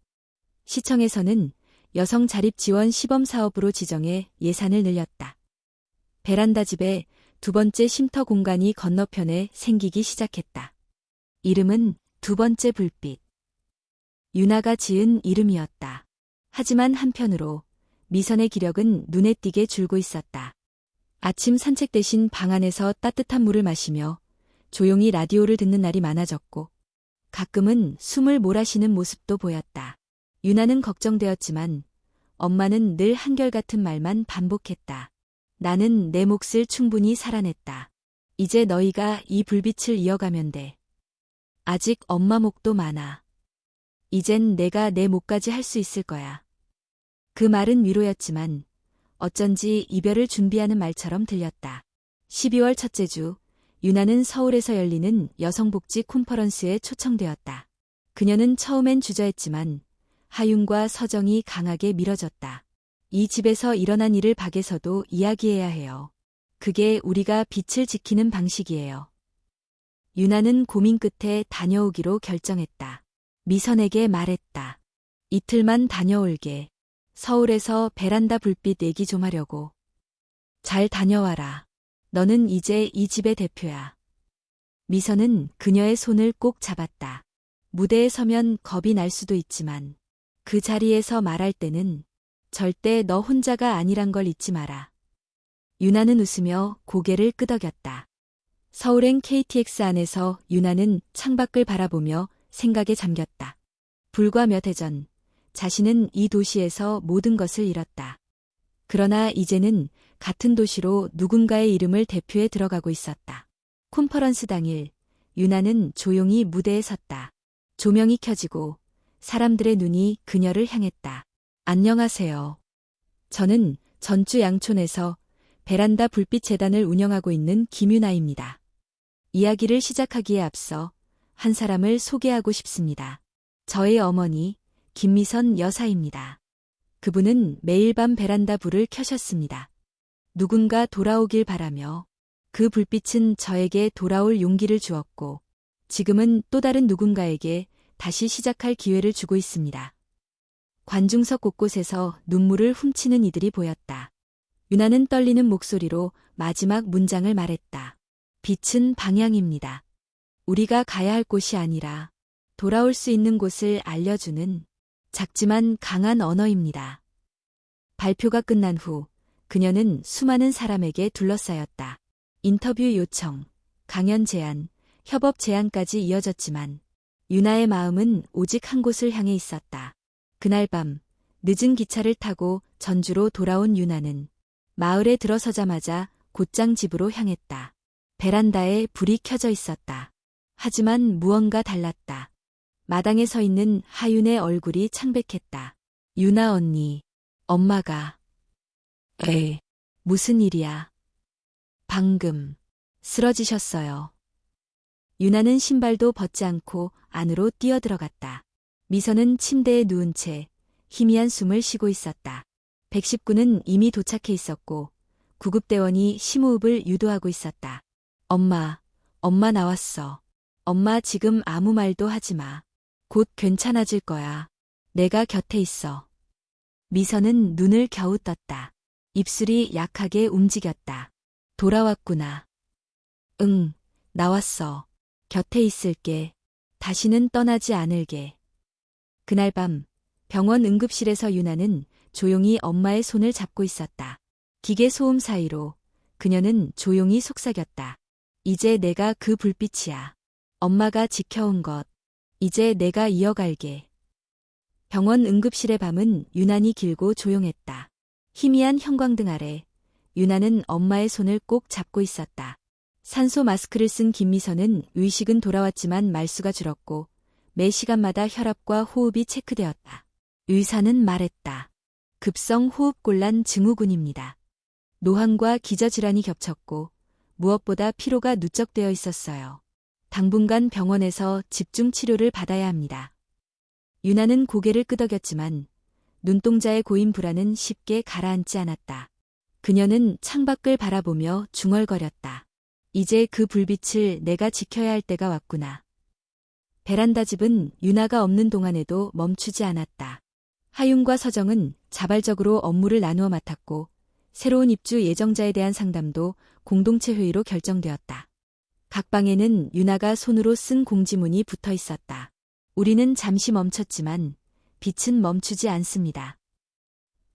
시청에서는 여성 자립 지원 시범 사업으로 지정해 예산을 늘렸다. 베란다 집에 두 번째 쉼터 공간이 건너편에 생기기 시작했다. 이름은 두 번째 불빛. 유나가 지은 이름이었다. 하지만 한편으로 미선의 기력은 눈에 띄게 줄고 있었다. 아침 산책 대신 방 안에서 따뜻한 물을 마시며 조용히 라디오를 듣는 날이 많아졌고, 가끔은 숨을 몰아쉬는 모습도 보였다. 유나는 걱정되었지만 엄마는 늘 한결같은 말만 반복했다. 나는 내 몫을 충분히 살아냈다. 이제 너희가 이 불빛을 이어가면 돼. 아직 엄마 몫도 많아. 이젠 내가 내 몫까지 할 수 있을 거야. 그 말은 위로였지만 어쩐지 이별을 준비하는 말처럼 들렸다. 12월 첫째 주, 유나는 서울에서 열리는 여성복지 콘퍼런스에 초청되었다. 그녀는 처음엔 주저했지만 하윤과 서정이 강하게 밀어줬다. 이 집에서 일어난 일을 밖에서도 이야기해야 해요. 그게 우리가 빛을 지키는 방식이에요. 유나는 고민 끝에 다녀오기로 결정했다. 미선에게 말했다. 이틀만 다녀올게. 서울에서 베란다 불빛 얘기 좀 하려고. 잘 다녀와라. 너는 이제 이 집의 대표야. 미선은 그녀의 손을 꼭 잡았다. 무대에 서면 겁이 날 수도 있지만 그 자리에서 말할 때는 절대 너 혼자가 아니란 걸 잊지 마라. 유나는 웃으며 고개를 끄덕였다. 서울행 KTX 안에서 유나는 창밖을 바라보며 생각에 잠겼다. 불과 몇 해 전 자신은 이 도시에서 모든 것을 잃었다. 그러나 이제는 같은 도시로 누군가의 이름을 대표해 들어가고 있었다. 콘퍼런스 당일, 유나는 조용히 무대에 섰다. 조명이 켜지고 사람들의 눈이 그녀를 향했다. 안녕하세요. 저는 전주 양촌에서 베란다 불빛 재단을 운영하고 있는 김유나입니다. 이야기를 시작하기에 앞서 한 사람을 소개하고 싶습니다. 저의 어머니, 김미선 여사입니다. 그분은 매일 밤 베란다 불을 켜셨습니다. 누군가 돌아오길 바라며 그 불빛은 저에게 돌아올 용기를 주었고 지금은 또 다른 누군가에게 다시 시작할 기회를 주고 있습니다. 관중석 곳곳에서 눈물을 훔치는 이들이 보였다. 유나는 떨리는 목소리로 마지막 문장을 말했다. 빛은 방향입니다. 우리가 가야 할 곳이 아니라 돌아올 수 있는 곳을 알려주는 작지만 강한 언어입니다. 발표가 끝난 후 그녀는 수많은 사람에게 둘러싸였다. 인터뷰 요청, 강연 제안, 협업 제안까지 이어졌지만 유나의 마음은 오직 한 곳을 향해 있었다. 그날 밤 늦은 기차를 타고 전주로 돌아온 유나는 마을에 들어서자마자 곧장 집으로 향했다. 베란다에 불이 켜져 있었다. 하지만 무언가 달랐다. 마당에 서 있는 하윤의 얼굴이 창백했다. 유나 언니, 엄마가. 무슨 일이야? 방금 쓰러지셨어요. 유나는 신발도 벗지 않고 안으로 뛰어들어갔다. 미선은 침대에 누운 채 희미한 숨을 쉬고 있었다. 119는 이미 도착해 있었고 구급대원이 심호흡을 유도하고 있었다. 엄마 나왔어. 엄마 지금 아무 말도 하지 마. 곧 괜찮아질 거야. 내가 곁에 있어. 미선은 눈을 겨우 떴다. 입술이 약하게 움직였다. 돌아왔구나. 응, 나왔어. 곁에 있을게. 다시는 떠나지 않을게. 그날 밤 병원 응급실에서 유나는 조용히 엄마의 손을 잡고 있었다. 기계 소음 사이로 그녀는 조용히 속삭였다. 이제 내가 그 불빛이야. 엄마가 지켜온 것. 이제 내가 이어갈게. 병원 응급실의 밤은 유난히 길고 조용했다. 희미한 형광등 아래 유나는 엄마의 손을 꼭 잡고 있었다. 산소 마스크를 쓴 김미선은 의식은 돌아왔지만 말수가 줄었고 매 시간마다 혈압과 호흡이 체크되었다. 의사는 말했다. 급성 호흡곤란 증후군입니다. 노환과 기저질환이 겹쳤고 무엇보다 피로가 누적되어 있었어요. 당분간 병원에서 집중 치료를 받아야 합니다. 유나는 고개를 끄덕였지만 눈동자의 고인 불안은 쉽게 가라앉지 않았다. 그녀는 창밖을 바라보며 중얼거렸다. 이제 그 불빛을 내가 지켜야 할 때가 왔구나. 베란다 집은 유나가 없는 동안에도 멈추지 않았다. 하윤과 서정은 자발적으로 업무를 나누어 맡았고 새로운 입주 예정자에 대한 상담도 공동체 회의로 결정되었다. 각 방에는 유나가 손으로 쓴 공지문이 붙어 있었다. 우리는 잠시 멈췄지만 빛은 멈추지 않습니다.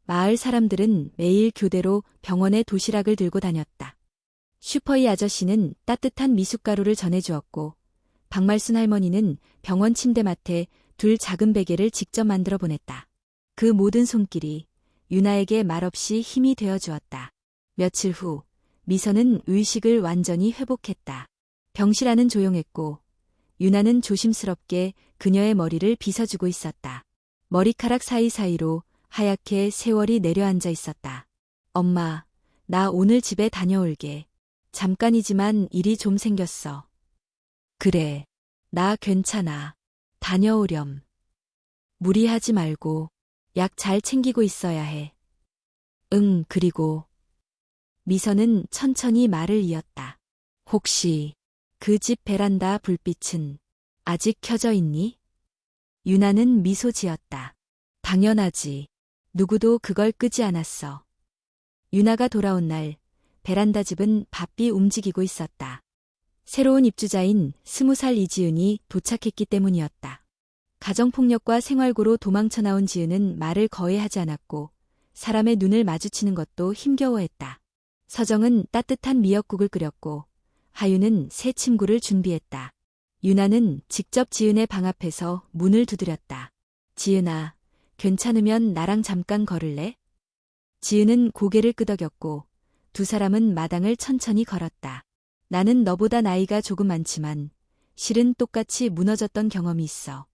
마을 사람들은 매일 교대로 병원에 도시락을 들고 다녔다. 슈퍼이 아저씨는 따뜻한 미숫가루를 전해주었고 박말순 할머니는 병원 침대맡에 둘 작은 베개를 직접 만들어 보냈다. 그 모든 손길이 유나에게 말없이 힘이 되어주었다. 며칠 후 미선은 의식을 완전히 회복했다. 병실 안은 조용했고 유나는 조심스럽게 그녀의 머리를 빗어주고 있었다. 머리카락 사이사이로 하얗게 세월이 내려앉아 있었다. 엄마, 나 오늘 집에 다녀올게. 잠깐이지만 일이 좀 생겼어. 그래, 나 괜찮아. 다녀오렴. 무리하지 말고 약 잘 챙기고 있어야 해. 응, 그리고 미선은 천천히 말을 이었다. 혹시 그 집 베란다 불빛은 아직 켜져 있니? 유나는 미소 지었다. 당연하지. 누구도 그걸 끄지 않았어. 유나가 돌아온 날 베란다 집은 바삐 움직이고 있었다. 새로운 입주자인 20살 이지은이 도착했기 때문이었다. 가정폭력과 생활고로 도망쳐 나온 지은은 말을 거의 하지 않았고 사람의 눈을 마주치는 것도 힘겨워했다. 서정은 따뜻한 미역국을 끓였고 하윤은 새 침구를 준비했다. 유나는 직접 지은의 방 앞에서 문을 두드렸다. 지은아, 괜찮으면 나랑 잠깐 걸을래? 지은은 고개를 끄덕였고 두 사람은 마당을 천천히 걸었다. 나는 너보다 나이가 조금 많지만 실은 똑같이 무너졌던 경험이 있어.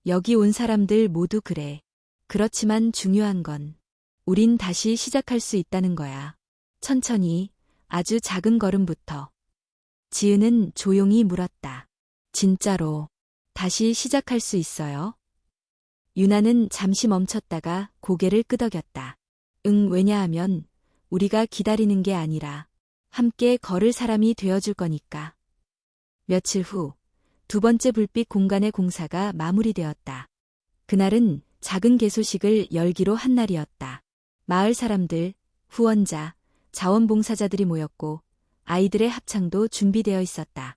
여기 온 사람들 모두 그래. 그렇지만 중요한 건 우린 다시 시작할 수 있다는 거야. 천천히 아주 작은 걸음부터. 지은은 조용히 물었다. 진짜로 다시 시작할 수 있어요? 유나는 잠시 멈췄다가 고개를 끄덕였다. 응, 왜냐하면 우리가 기다리는 게 아니라 함께 걸을 사람이 되어줄 거니까. 며칠 후 두 번째 불빛 공간의 공사가 마무리되었다. 그날은 작은 개소식을 열기로 한 날이었다. 마을 사람들, 후원자, 자원봉사자들이 모였고 아이들의 합창도 준비되어 있었다.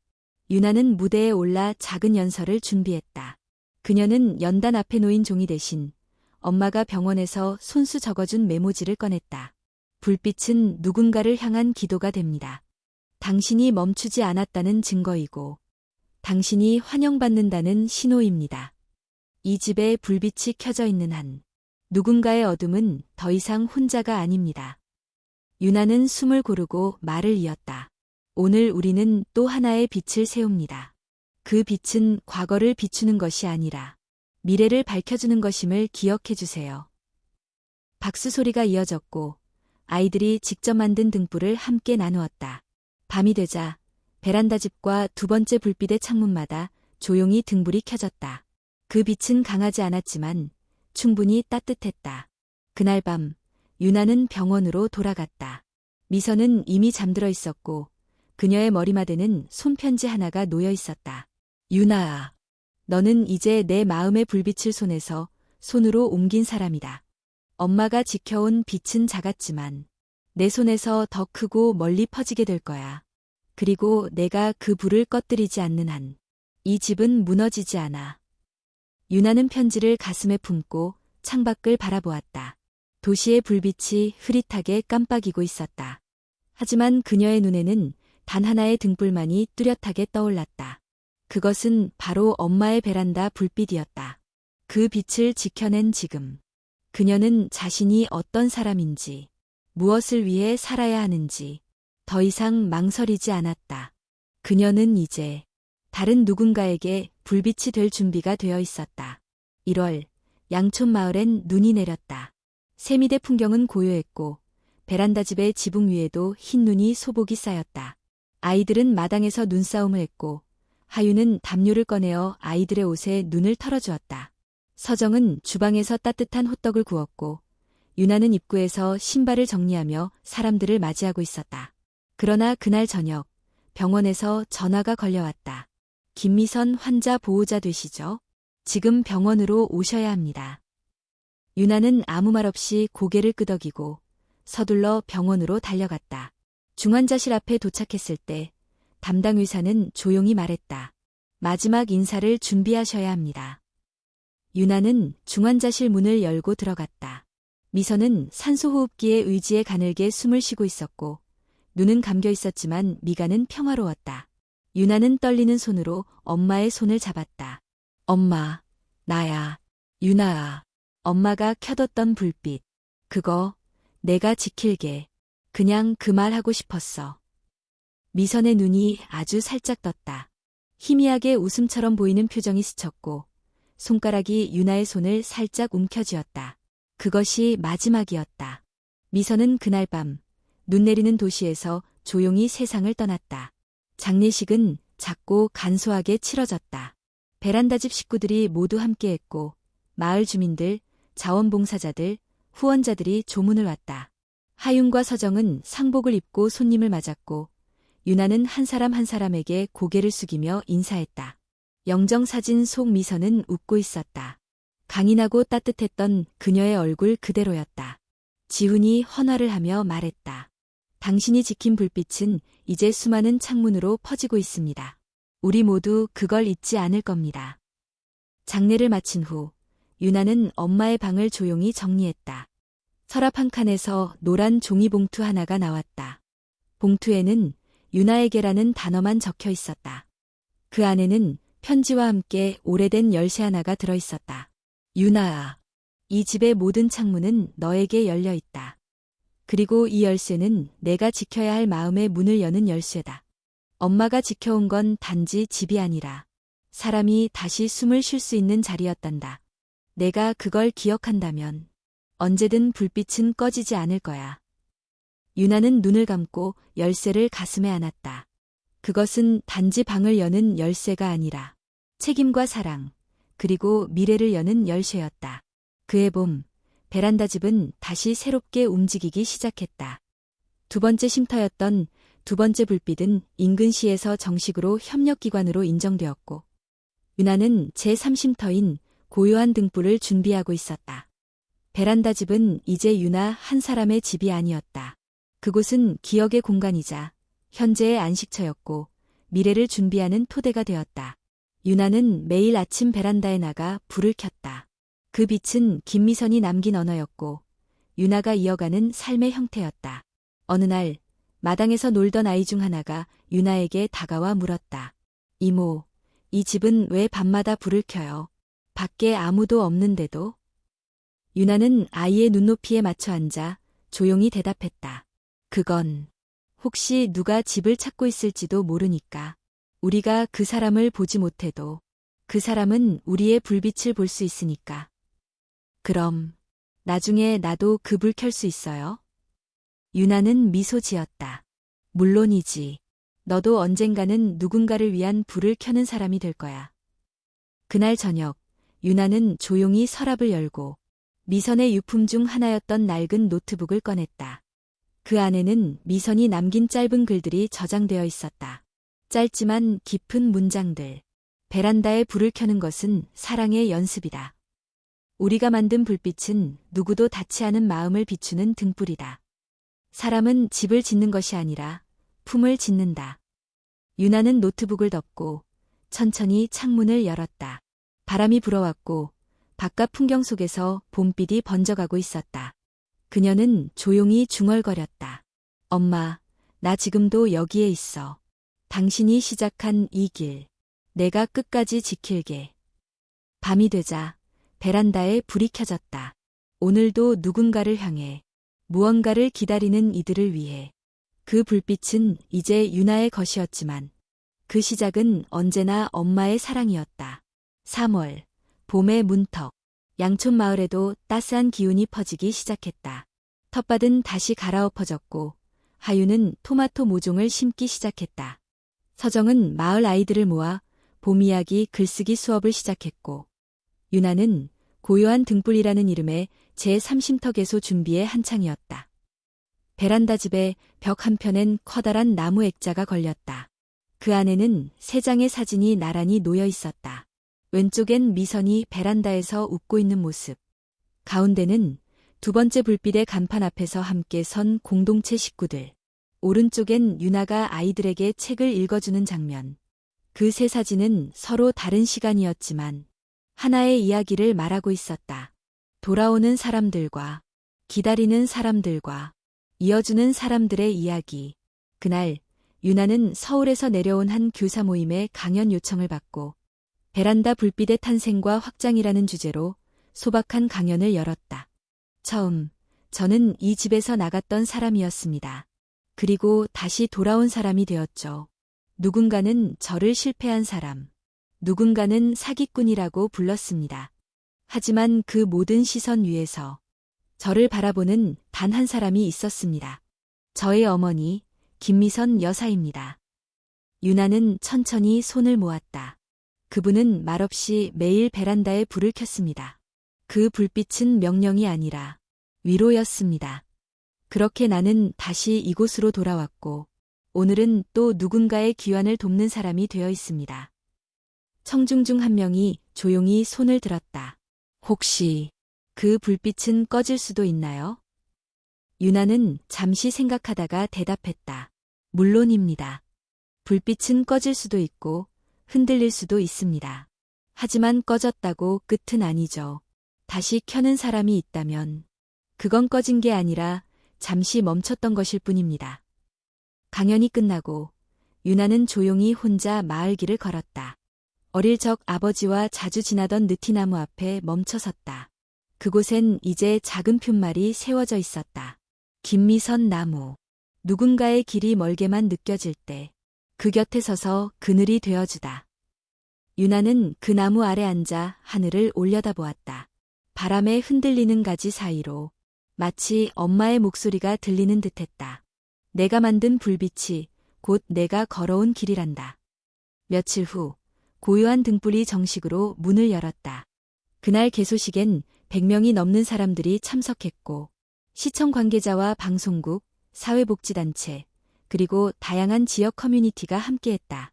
유나는 무대에 올라 작은 연설을 준비했다. 그녀는 연단 앞에 놓인 종이 대신 엄마가 병원에서 손수 적어준 메모지를 꺼냈다. 불빛은 누군가를 향한 기도가 됩니다. 당신이 멈추지 않았다는 증거이고 당신이 환영받는다는 신호입니다. 이 집에 불빛이 켜져 있는 한 누군가의 어둠은 더 이상 혼자가 아닙니다. 유나는 숨을 고르고 말을 이었다. 오늘 우리는 또 하나의 빛을 세웁니다. 그 빛은 과거를 비추는 것이 아니라 미래를 밝혀주는 것임을 기억해 주세요. 박수 소리가 이어졌고 아이들이 직접 만든 등불을 함께 나누었다. 밤이 되자 베란다 집과 두 번째 불빛의 창문마다 조용히 등불이 켜졌다. 그 빛은 강하지 않았지만 충분히 따뜻했다. 그날 밤 유나는 병원으로 돌아갔다. 미선은 이미 잠들어 있었고 그녀의 머리맡에는 손편지 하나가 놓여 있었다. 유나아, 너는 이제 내 마음의 불빛을 손에서 손으로 옮긴 사람이다. 엄마가 지켜온 빛은 작았지만 내 손에서 더 크고 멀리 퍼지게 될 거야. 그리고 내가 그 불을 꺼뜨리지 않는 한 이 집은 무너지지 않아. 유나는 편지를 가슴에 품고 창밖을 바라보았다. 도시의 불빛이 흐릿하게 깜빡이고 있었다. 하지만 그녀의 눈에는 단 하나의 등불만이 뚜렷하게 떠올랐다. 그것은 바로 엄마의 베란다 불빛이었다. 그 빛을 지켜낸 지금. 그녀는 자신이 어떤 사람인지, 무엇을 위해 살아야 하는지 더 이상 망설이지 않았다. 그녀는 이제 다른 누군가에게 불빛이 될 준비가 되어 있었다. 1월, 양촌 마을엔 눈이 내렸다. 세미대 풍경은 고요했고 베란다 집의 지붕 위에도 흰 눈이 소복이 쌓였다. 아이들은 마당에서 눈싸움을 했고 하유는 담요를 꺼내어 아이들의 옷에 눈을 털어주었다. 서정은 주방에서 따뜻한 호떡을 구웠고 유나는 입구에서 신발을 정리하며 사람들을 맞이하고 있었다. 그러나 그날 저녁 병원에서 전화가 걸려왔다. 김미선 환자 보호자 되시죠? 지금 병원으로 오셔야 합니다. 유나는 아무 말 없이 고개를 끄덕이고 서둘러 병원으로 달려갔다. 중환자실 앞에 도착했을 때 담당 의사는 조용히 말했다. 마지막 인사를 준비하셔야 합니다. 유나는 중환자실 문을 열고 들어갔다. 미선은 산소호흡기에 의지에 가늘게 숨을 쉬고 있었고 눈은 감겨 있었지만 미간은 평화로웠다. 유나는 떨리는 손으로 엄마의 손을 잡았다. 엄마, 나야, 유나아. 엄마가 켜뒀던 불빛. 그거 내가 지킬게. 그냥 그 말 하고 싶었어. 미선의 눈이 아주 살짝 떴다. 희미하게 웃음처럼 보이는 표정이 스쳤고 손가락이 유나의 손을 살짝 움켜쥐었다. 그것이 마지막이었다. 미선은 그날 밤 눈 내리는 도시에서 조용히 세상을 떠났다. 장례식은 작고 간소하게 치러졌다. 베란다집 식구들이 모두 함께했고 마을 주민들, 자원봉사자들, 후원자들이 조문을 왔다. 하윤과 서정은 상복을 입고 손님을 맞았고 유나는 한 사람 한 사람에게 고개를 숙이며 인사했다. 영정사진 속 미선은 웃고 있었다. 강인하고 따뜻했던 그녀의 얼굴 그대로였다. 지훈이 헌화를 하며 말했다. 당신이 지킨 불빛은 이제 수많은 창문으로 퍼지고 있습니다. 우리 모두 그걸 잊지 않을 겁니다. 장례를 마친 후 유나는 엄마의 방을 조용히 정리했다. 서랍 한 칸에서 노란 종이봉투 하나가 나왔다. 봉투에는 유나에게라는 단어만 적혀 있었다. 그 안에는 편지와 함께 오래된 열쇠 하나가 들어 있었다. 유나아, 이 집의 모든 창문은 너에게 열려 있다. 그리고 이 열쇠는 내가 지켜야 할 마음의 문을 여는 열쇠다. 엄마가 지켜온 건 단지 집이 아니라 사람이 다시 숨을 쉴 수 있는 자리였단다. 내가 그걸 기억한다면 언제든 불빛은 꺼지지 않을 거야. 유나는 눈을 감고 열쇠를 가슴에 안았다. 그것은 단지 방을 여는 열쇠가 아니라 책임과 사랑, 그리고 미래를 여는 열쇠였다. 그해 봄, 베란다 집은 다시 새롭게 움직이기 시작했다. 두 번째 쉼터였던 두 번째 불빛은 인근 시에서 정식으로 협력기관으로 인정되었고 유나는 제3쉼터인 고요한 등불을 준비하고 있었다. 베란다 집은 이제 유나 한 사람의 집이 아니었다. 그곳은 기억의 공간이자 현재의 안식처였고 미래를 준비하는 토대가 되었다. 유나는 매일 아침 베란다에 나가 불을 켰다. 그 빛은 김미선이 남긴 언어였고 유나가 이어가는 삶의 형태였다. 어느 날 마당에서 놀던 아이 중 하나가 유나에게 다가와 물었다. 이모, 이 집은 왜 밤마다 불을 켜요? 밖에 아무도 없는데도? 유나는 아이의 눈높이에 맞춰 앉아 조용히 대답했다. 그건 혹시 누가 집을 찾고 있을지도 모르니까. 우리가 그 사람을 보지 못해도 그 사람은 우리의 불빛을 볼 수 있으니까. 그럼 나중에 나도 그 불 켤 수 있어요? 유나는 미소 지었다. 물론이지. 너도 언젠가는 누군가를 위한 불을 켜는 사람이 될 거야. 그날 저녁, 유나는 조용히 서랍을 열고 미선의 유품 중 하나였던 낡은 노트북을 꺼냈다. 그 안에는 미선이 남긴 짧은 글들이 저장되어 있었다. 짧지만 깊은 문장들. 베란다에 불을 켜는 것은 사랑의 연습이다. 우리가 만든 불빛은 누구도 닿지 않은 마음을 비추는 등불이다. 사람은 집을 짓는 것이 아니라 품을 짓는다. 유나는 노트북을 덮고 천천히 창문을 열었다. 바람이 불어왔고 바깥 풍경 속에서 봄빛이 번져가고 있었다. 그녀는 조용히 중얼거렸다. 엄마, 나 지금도 여기에 있어. 당신이 시작한 이 길, 내가 끝까지 지킬게. 밤이 되자 베란다에 불이 켜졌다. 오늘도 누군가를 향해, 무언가를 기다리는 이들을 위해. 그 불빛은 이제 유나의 것이었지만 그 시작은 언제나 엄마의 사랑이었다. 3월, 봄의 문턱. 양촌 마을에도 따스한 기운이 퍼지기 시작했다. 텃밭은 다시 갈아엎어졌고 하유는 토마토 모종을 심기 시작했다. 서정은 마을 아이들을 모아 봄 이야기 글쓰기 수업을 시작했고, 유나는 고요한 등불이라는 이름의 제3쉼터 개소 준비에 한창이었다. 베란다 집의 벽 한편엔 커다란 나무 액자가 걸렸다. 그 안에는 세 장의 사진이 나란히 놓여 있었다. 왼쪽엔 미선이 베란다에서 웃고 있는 모습. 가운데는 두 번째 불빛의 간판 앞에서 함께 선 공동체 식구들. 오른쪽엔 유나가 아이들에게 책을 읽어주는 장면. 그 세 사진은 서로 다른 시간이었지만 하나의 이야기를 말하고 있었다. 돌아오는 사람들과 기다리는 사람들과 이어주는 사람들의 이야기. 그날 유나는 서울에서 내려온 한 교사 모임에 강연 요청을 받고 베란다 불빛의 탄생과 확장이라는 주제로 소박한 강연을 열었다. 처음 저는 이 집에서 나갔던 사람이었습니다. 그리고 다시 돌아온 사람이 되었죠. 누군가는 저를 실패한 사람, 누군가는 사기꾼이라고 불렀습니다. 하지만 그 모든 시선 위에서 저를 바라보는 단 한 사람이 있었습니다. 저의 어머니, 김미선 여사입니다. 유나는 천천히 손을 모았다. 그분은 말없이 매일 베란다에 불을 켰습니다. 그 불빛은 명령이 아니라 위로였습니다. 그렇게 나는 다시 이곳으로 돌아왔고, 오늘은 또 누군가의 귀환을 돕는 사람이 되어 있습니다. 청중 중 한 명이 조용히 손을 들었다. 혹시 그 불빛은 꺼질 수도 있나요? 유나는 잠시 생각하다가 대답했다. 물론입니다. 불빛은 꺼질 수도 있고 흔들릴 수도 있습니다. 하지만 꺼졌다고 끝은 아니죠. 다시 켜는 사람이 있다면 그건 꺼진 게 아니라 잠시 멈췄던 것일 뿐입니다. 강연이 끝나고 유나는 조용히 혼자 마을길을 걸었다. 어릴 적 아버지와 자주 지나던 느티나무 앞에 멈춰섰다. 그곳엔 이제 작은 푯말이 세워져 있었다. 김미선 나무. 누군가의 길이 멀게만 느껴질 때 그 곁에 서서 그늘이 되어주다. 유나는 그 나무 아래 앉아 하늘을 올려다보았다. 바람에 흔들리는 가지 사이로 마치 엄마의 목소리가 들리는 듯했다. 내가 만든 불빛이 곧 내가 걸어온 길이란다. 며칠 후 고요한 등불이 정식으로 문을 열었다. 그날 개소식엔 100명이 넘는 사람들이 참석했고 시청 관계자와 방송국, 사회복지단체, 그리고 다양한 지역 커뮤니티가 함께했다.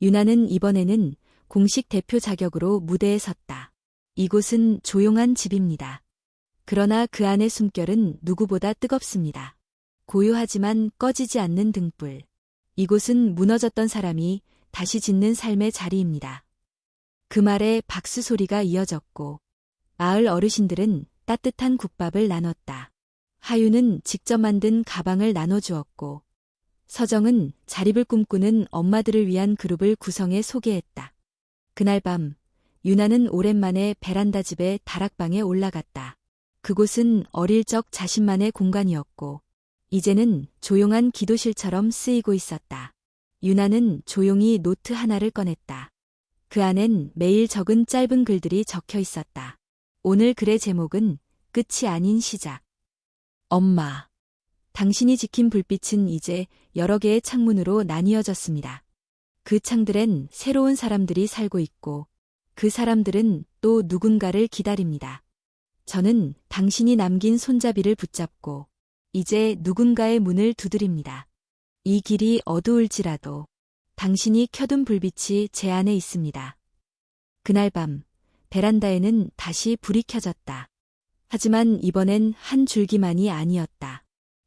유나는 이번에는 공식 대표 자격으로 무대에 섰다. 이곳은 조용한 집입니다. 그러나 그 안의 숨결은 누구보다 뜨겁습니다. 고요하지만 꺼지지 않는 등불. 이곳은 무너졌던 사람이 다시 짓는 삶의 자리입니다. 그 말에 박수 소리가 이어졌고 마을 어르신들은 따뜻한 국밥을 나눴다. 하유는 직접 만든 가방을 나눠주었고 서정은 자립을 꿈꾸는 엄마들을 위한 그룹을 구성해 소개했다. 그날 밤 유나는 오랜만에 베란다 집의 다락방에 올라갔다. 그곳은 어릴 적 자신만의 공간이었고 이제는 조용한 기도실처럼 쓰이고 있었다. 유나는 조용히 노트 하나를 꺼냈다. 그 안엔 매일 적은 짧은 글들이 적혀 있었다. 오늘 글의 제목은 끝이 아닌 시작. 엄마. 당신이 지킨 불빛은 이제 여러 개의 창문으로 나뉘어졌습니다. 그 창들엔 새로운 사람들이 살고 있고 그 사람들은 또 누군가를 기다립니다. 저는 당신이 남긴 손잡이를 붙잡고 이제 누군가의 문을 두드립니다. 이 길이 어두울지라도 당신이 켜둔 불빛이 제 안에 있습니다. 그날 밤 베란다에는 다시 불이 켜졌다. 하지만 이번엔 한 줄기만이 아니었다.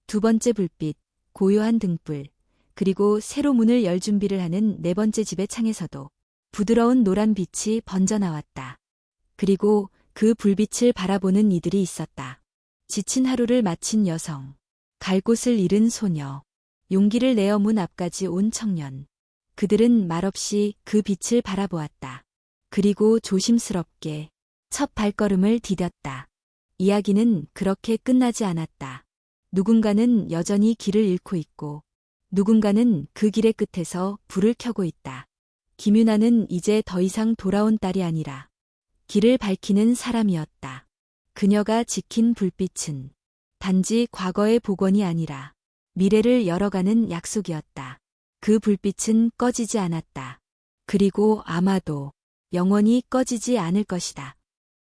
두 번째 불빛, 고요한 등불, 그리고 새로 문을 열 준비를 하는 네 번째 집의 창에서도 부드러운 노란 빛이 번져나왔다. 그리고 그 불빛을 바라보는 이들이 있었다. 지친 하루를 마친 여성, 갈 곳을 잃은 소녀, 용기를 내어 문 앞까지 온 청년. 그들은 말없이 그 빛을 바라보았다. 그리고 조심스럽게 첫 발걸음을 디뎠다. 이야기는 그렇게 끝나지 않았다. 누군가는 여전히 길을 잃고 있고 누군가는 그 길의 끝에서 불을 켜고 있다. 김유나는 이제 더 이상 돌아온 딸이 아니라 길을 밝히는 사람이었다. 그녀가 지킨 불빛은 단지 과거의 복원이 아니라 미래를 열어가는 약속이었다. 그 불빛은 꺼지지 않았다. 그리고 아마도 영원히 꺼지지 않을 것이다.